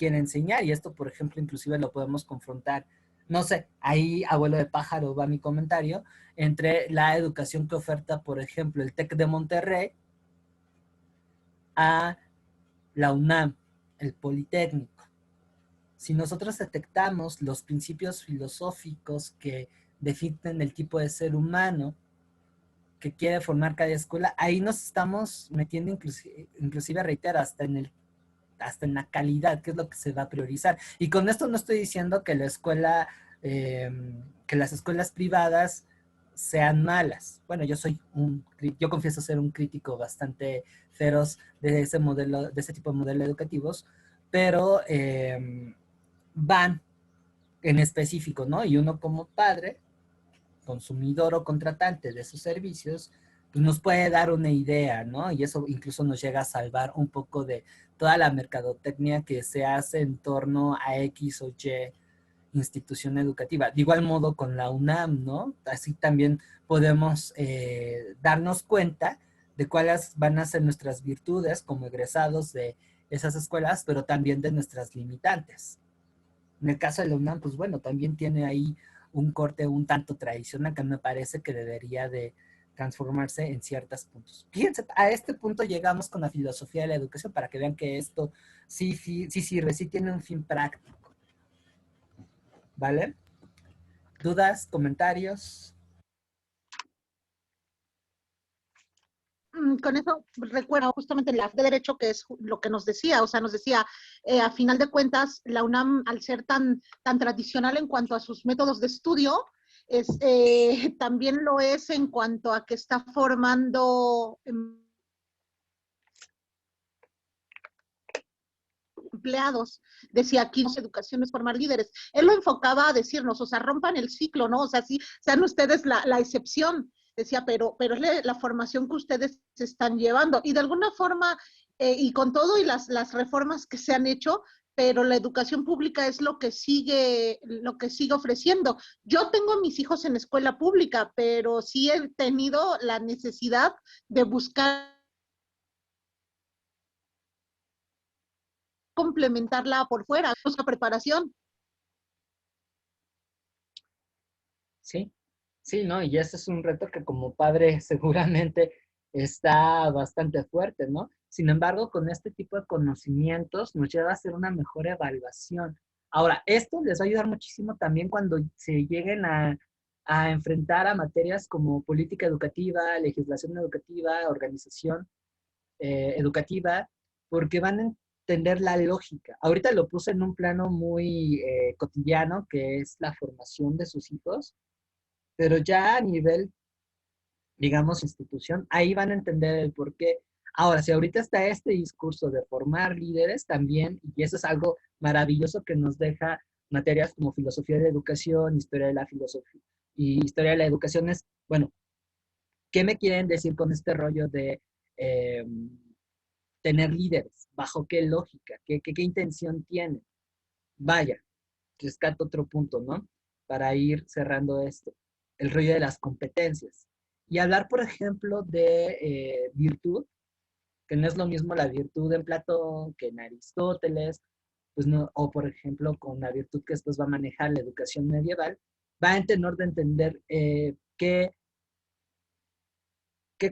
enseñar. Y esto, por ejemplo, inclusive lo podemos confrontar, no sé, ahí, abuelo de pájaro, va mi comentario, entre la educación que oferta, por ejemplo, el TEC de Monterrey a la UNAM, el Politécnico. Si nosotros detectamos los principios filosóficos que definen el tipo de ser humano que quiere formar cada escuela, ahí nos estamos metiendo inclusive reitero, hasta en la calidad, que es lo que se va a priorizar. Y con esto no estoy diciendo que que las escuelas privadas sean malas. Bueno, yo confieso ser un crítico bastante feroz de ese modelo, de ese tipo de modelos educativos, pero van en específico, ¿no? Y uno como padre, consumidor o contratante de esos servicios, pues nos puede dar una idea, ¿no? Y eso incluso nos llega a salvar un poco de toda la mercadotecnia que se hace en torno a X o Y institución educativa. De igual modo con la UNAM, ¿no? Así también podemos darnos cuenta de cuáles van a ser nuestras virtudes como egresados de esas escuelas, pero también de nuestras limitantes. En el caso de la UNAM, pues bueno, también tiene ahí un corte un tanto tradicional que me parece que debería de transformarse en ciertos puntos. Fíjense, a este punto llegamos con la filosofía de la educación para que vean que esto sí sirve, sí tiene un fin práctico. ¿Vale? ¿Dudas? ¿Comentarios? Con eso recuerdo justamente la de Derecho, que es lo que nos decía, o sea, nos decía, a final de cuentas, la UNAM, al ser tan tradicional en cuanto a sus métodos de estudio, también lo es en cuanto a que está formando empleados. Decía, aquí educación es formar líderes. Él lo enfocaba a decirnos, o sea, rompan el ciclo, ¿no? O sea, sí, sean ustedes la excepción. Decía, pero es la formación que ustedes se están llevando. Y de alguna forma, y con todo y las reformas que se han hecho, pero la educación pública es lo que sigue ofreciendo. Yo tengo mis hijos en escuela pública, pero sí he tenido la necesidad de buscar complementarla por fuera, esa preparación. Sí, sí, ¿no? Y ese es un reto que como padre seguramente está bastante fuerte, ¿no? Sin embargo, con este tipo de conocimientos nos lleva a hacer una mejor evaluación. Ahora, esto les va a ayudar muchísimo también cuando se lleguen a enfrentar a materias como política educativa, legislación educativa, organización educativa, porque van a entender la lógica. Ahorita lo puse en un plano muy cotidiano, que es la formación de sus hijos, pero ya a nivel, digamos, institución, ahí van a entender el por qué. Ahora, si ahorita está este discurso de formar líderes también, y eso es algo maravilloso que nos deja materias como filosofía de la educación, historia de la filosofía y historia de la educación es, bueno, ¿qué me quieren decir con este rollo de eh, tener líderes? ¿Bajo qué lógica? ¿Qué intención tiene? Vaya, rescato otro punto, ¿no? Para ir cerrando esto, el rollo de las competencias. Y hablar, por ejemplo, de virtud, que no es lo mismo la virtud en Platón que en Aristóteles, pues no, o por ejemplo con la virtud que después va a manejar la educación medieval, va en tenor de entender qué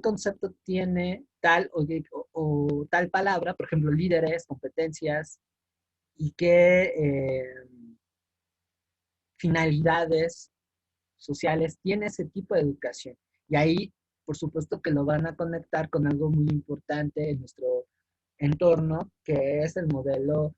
concepto tiene tal o tal palabra, por ejemplo, líderes, competencias, y qué finalidades sociales tiene ese tipo de educación. Y ahí, por supuesto que lo van a conectar con algo muy importante en nuestro entorno, que es el modelo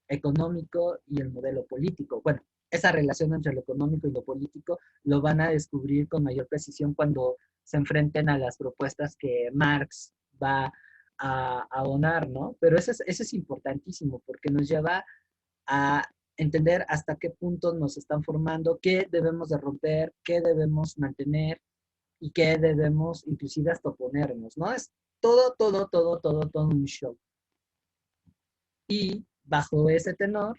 económico y el modelo político. Bueno, esa relación entre lo económico y lo político lo van a descubrir con mayor precisión cuando se enfrenten a las propuestas que Marx va a abonar, ¿no? Pero eso es importantísimo porque nos lleva a entender hasta qué punto nos están formando, qué debemos de romper, qué debemos mantener y qué debemos inclusive hasta oponernos, ¿no? Es todo un show. Y bajo ese tenor,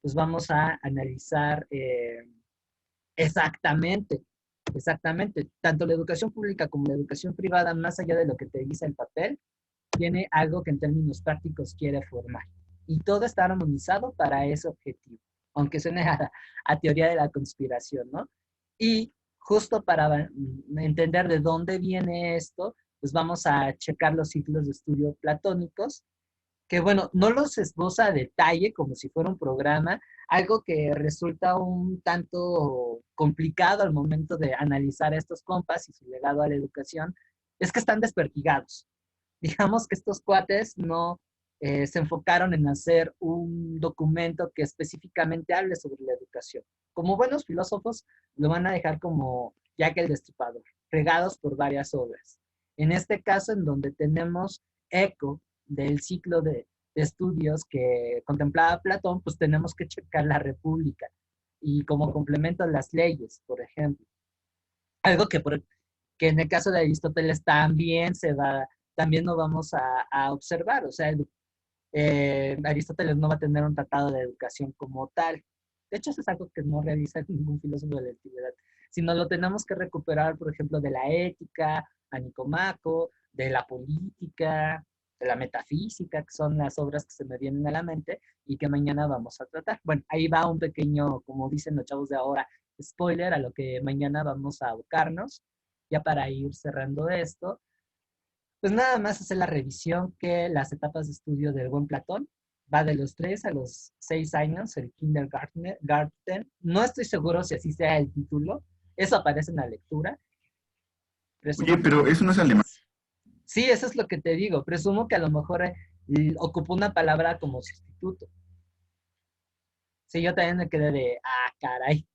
pues vamos a analizar exactamente, tanto la educación pública como la educación privada, más allá de lo que te dice el papel, tiene algo que en términos prácticos quiere formar. Y todo está armonizado para ese objetivo, aunque suene a teoría de la conspiración, ¿no? Y justo para entender de dónde viene esto, pues vamos a checar los ciclos de estudio platónicos, que bueno, no los esboza a detalle como si fuera un programa, algo que resulta un tanto complicado al momento de analizar a estos compas y su legado a la educación, es que están despertigados. Digamos que estos cuates no se enfocaron en hacer un documento que específicamente hable sobre la educación. Como buenos filósofos, lo van a dejar como Jack el Destripador, regados por varias obras. En este caso, en donde tenemos eco del ciclo de estudios que contemplaba Platón, pues tenemos que checar la República y como complemento las leyes, por ejemplo. Algo que en el caso de Aristóteles también lo vamos a observar, o sea, Aristóteles no va a tener un tratado de educación como tal. De hecho, eso es algo que no realiza ningún filósofo de la antigüedad, sino lo tenemos que recuperar, por ejemplo, de la ética, a Nicomaco, de la política, de la metafísica, que son las obras que se me vienen a la mente y que mañana vamos a tratar. Bueno, ahí va un pequeño, como dicen los chavos de ahora, spoiler a lo que mañana vamos a abocarnos, ya para ir cerrando esto. Pues nada más hacer la revisión que las etapas de estudio del buen Platón va de los 3 a los 6 años, el kindergarten. No estoy seguro si así sea el título. Eso aparece en la lectura. Oye, Presumo pero eso no es alemán. sí, eso es lo que te digo. Presumo que a lo mejor ocupó una palabra como sustituto. Sí, yo también me quedé de, caray.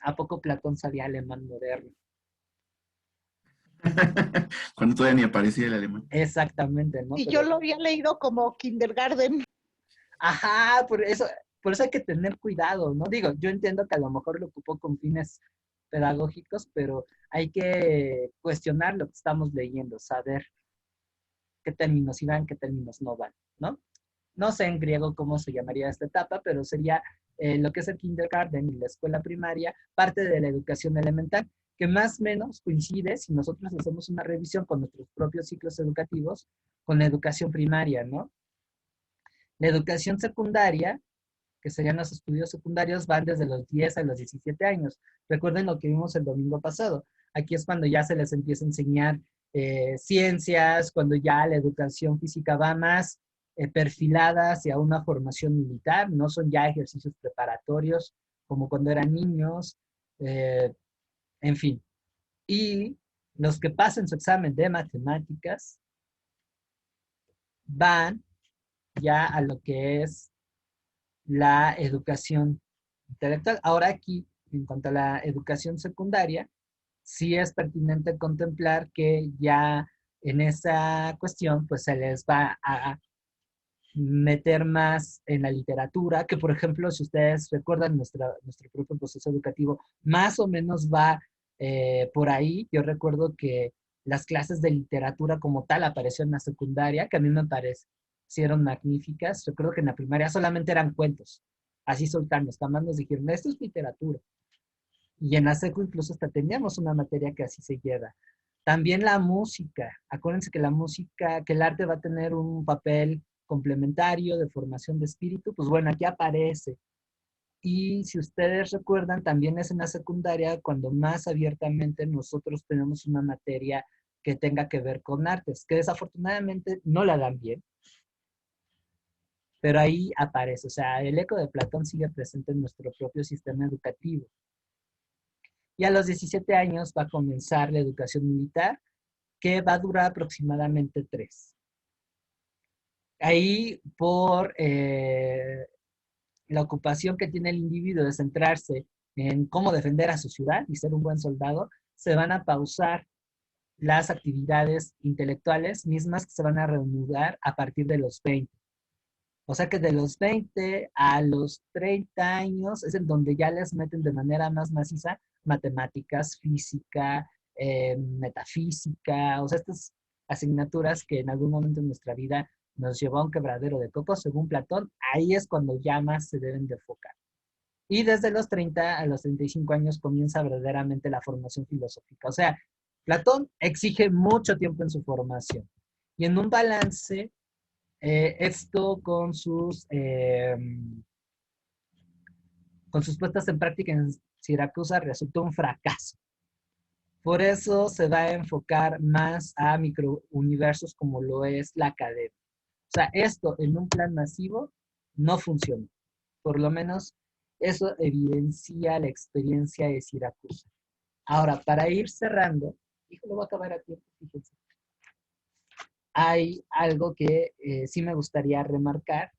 ¿A poco Platón sabía alemán moderno? Cuando todavía ni aparecía el alemán. Exactamente, ¿no? Y Pero, yo lo había leído como kindergarten. ajá, por eso hay que tener cuidado, ¿no? Digo, yo entiendo que a lo mejor lo ocupó con fines pedagógicos, pero hay que cuestionar lo que estamos leyendo, saber qué términos sí van, qué términos no van, ¿no? No sé en griego cómo se llamaría esta etapa, pero sería lo que es el kindergarten y la escuela primaria, parte de la educación elemental, que más o menos coincide, si nosotros hacemos una revisión con nuestros propios ciclos educativos, con la educación primaria, ¿no? La educación secundaria, que serían los estudios secundarios, van desde los 10 a los 17 años. Recuerden lo que vimos el domingo pasado. Aquí es cuando ya se les empieza a enseñar ciencias, cuando ya la educación física va más perfilada hacia una formación militar, no son ya ejercicios preparatorios como cuando eran niños, eh, en fin. Y los que pasen su examen de matemáticas van ya a lo que es la educación intelectual. Ahora aquí, en cuanto a la educación secundaria, sí es pertinente contemplar que ya en esa cuestión, pues se les va a meter más en la literatura, que por ejemplo, si ustedes recuerdan nuestro propio proceso educativo, más o menos va por ahí. Yo recuerdo que las clases de literatura como tal aparecieron en la secundaria, que a mí me parecieron magníficas. Recuerdo que en la primaria solamente eran cuentos, así soltarnos, jamás nos dijeron, esto es literatura. Y en la secu incluso hasta teníamos una materia que así se lleva. También la música. Acuérdense que la música, que el arte va a tener un papel complementario de formación de espíritu. Pues bueno, aquí aparece. Y si ustedes recuerdan, también es en la secundaria cuando más abiertamente nosotros tenemos una materia que tenga que ver con artes, que desafortunadamente no la dan bien, pero ahí aparece. O sea, el eco de Platón sigue presente en nuestro propio sistema educativo. Y a los 17 años va a comenzar la educación militar, que va a durar aproximadamente 3. Ahí, por la ocupación que tiene el individuo de centrarse en cómo defender a su ciudad y ser un buen soldado, se van a pausar las actividades intelectuales mismas que se van a reanudar a partir de los 20. O sea que de los 20 a los 30 años es en donde ya les meten de manera más maciza matemáticas, física, metafísica, o sea, estas asignaturas que en algún momento de nuestra vida nos llevó a un quebradero de coco, según Platón, ahí es cuando ya más se deben de enfocar. Y desde los 30 a los 35 años comienza verdaderamente la formación filosófica. O sea, Platón exige mucho tiempo en su formación. Y en un balance esto con sus puestas en práctica en Siracusa resultó un fracaso. Por eso se va a enfocar más a microuniversos como lo es la academia. O sea, esto en un plan masivo no funciona. Por lo menos eso evidencia la experiencia de Siracusa. Ahora, para ir cerrando, híjole, voy a acabar a tiempo, fíjense. Hay algo que sí me gustaría remarcar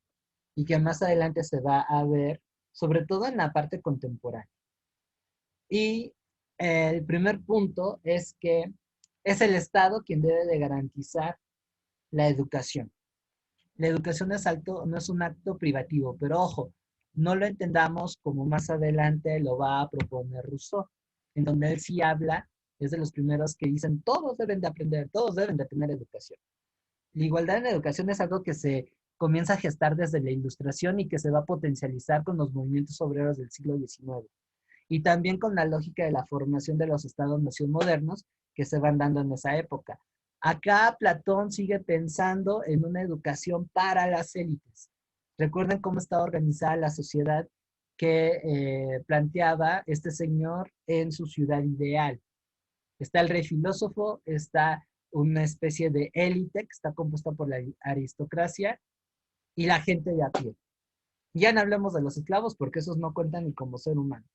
y que más adelante se va a ver, sobre todo en la parte contemporánea. Y el primer punto es que es el Estado quien debe de garantizar la educación. La educación no es un acto privativo, pero ojo, no lo entendamos como más adelante lo va a proponer Rousseau, en donde él sí habla, es de los primeros que dicen, todos deben de aprender, todos deben de tener educación. La igualdad en la educación es algo que se comienza a gestar desde la Ilustración y que se va a potencializar con los movimientos obreros del siglo XIX. Y también con la lógica de la formación de los estados-nación modernos que se van dando en esa época. Acá Platón sigue pensando en una educación para las élites. Recuerden cómo estaba organizada la sociedad que planteaba este señor en su ciudad ideal. Está el rey filósofo, está una especie de élite que está compuesta por la aristocracia y la gente de a pie. Ya no hablemos de los esclavos porque esos no cuentan ni como ser humano.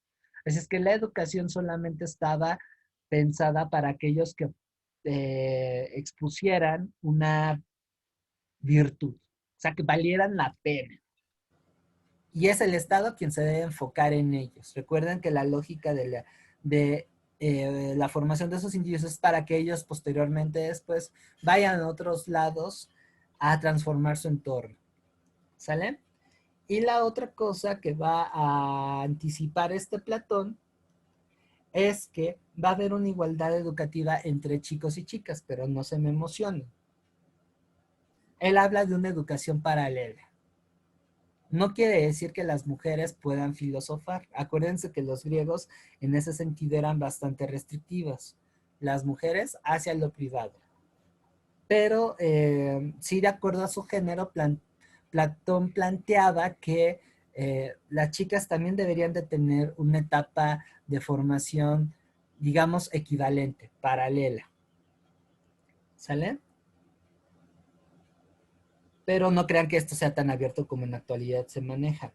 Así es que la educación solamente estaba pensada para aquellos que expusieran una virtud, o sea, que valieran la pena. Y es el Estado quien se debe enfocar en ellos. Recuerden que la lógica de la formación de esos individuos es para que ellos posteriormente después vayan a otros lados a transformar su entorno. ¿Sale? Y la otra cosa que va a anticipar este Platón es que va a haber una igualdad educativa entre chicos y chicas, pero no se me emocionen. Él habla de una educación paralela. No quiere decir que las mujeres puedan filosofar. Acuérdense que los griegos en ese sentido eran bastante restrictivas. Las mujeres hacia lo privado. Pero sí, de acuerdo a su género, Platón planteaba que las chicas también deberían de tener una etapa de formación, digamos, equivalente, paralela. ¿Sale? Pero no crean que esto sea tan abierto como en la actualidad se maneja.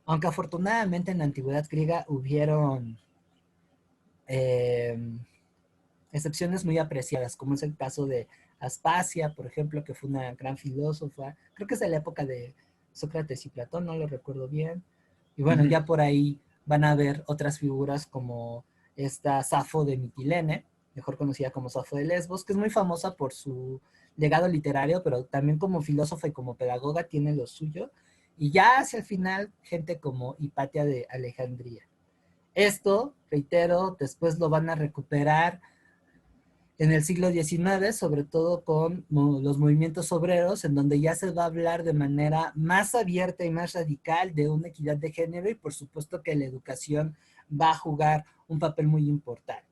Aunque afortunadamente en la antigüedad griega hubieron excepciones muy apreciadas, como es el caso de Aspasia, por ejemplo, que fue una gran filósofa. Creo que es de la época de Sócrates y Platón, no lo recuerdo bien. Y bueno, ya por ahí van a ver otras figuras como esta Safo de Mitilene, mejor conocida como Safo de Lesbos, que es muy famosa por su legado literario, pero también como filósofa y como pedagoga tiene lo suyo. Y ya hacia el final, gente como Hipatia de Alejandría. Esto, reitero, después lo van a recuperar en el siglo XIX, sobre todo con los movimientos obreros, en donde ya se va a hablar de manera más abierta y más radical de una equidad de género y por supuesto que la educación va a jugar un papel muy importante.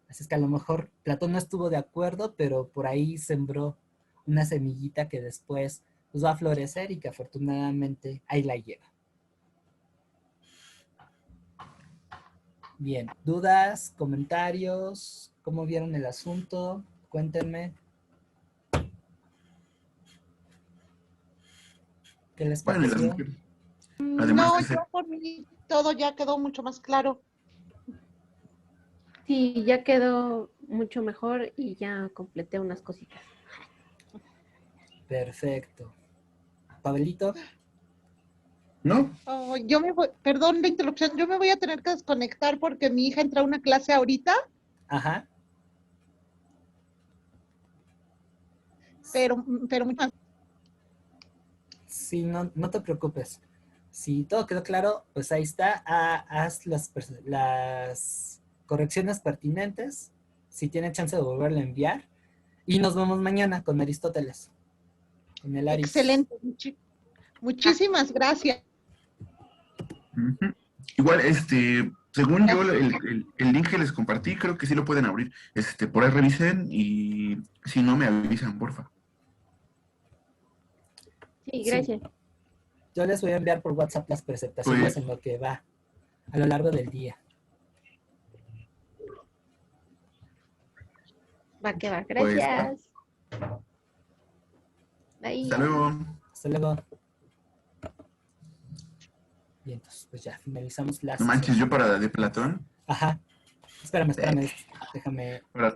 Así es que a lo mejor Platón no estuvo de acuerdo, pero por ahí sembró una semillita que después pues, va a florecer y que afortunadamente ahí la lleva. Bien, ¿dudas, comentarios? ¿Cómo vieron el asunto? Cuéntenme. ¿Qué les Bueno, y las pareció? mujeres. Además No, de ser, yo por mí todo ya quedó mucho más claro. Sí, ya quedó mucho mejor y ya completé unas cositas. Perfecto. Pablito, ¿no? Oh, yo me voy, perdón la interrupción, yo me voy a tener que desconectar porque mi hija entra a una clase ahorita, ajá. pero muchas Sí, no, no te preocupes. Si todo quedó claro, pues ahí está. Haz las correcciones pertinentes. Si tiene chance de volverlo a enviar. Y nos vemos mañana con Aristóteles. Con el Aris. excelente. Muchísimas gracias. Ujú. Igual, según yo, el link que les compartí, creo que sí lo pueden abrir. Por ahí revisen y si no me avisan, porfa. Sí, Sí, gracias. yo les voy a enviar por WhatsApp las presentaciones Pues, en lo que va a lo largo del día. Va que va. pues, Gracias. hasta Bye. luego. Hasta luego. Bien, entonces pues ya finalizamos la No sesión. manches, yo para de Platón. Ajá. Espérame. Déjame. Para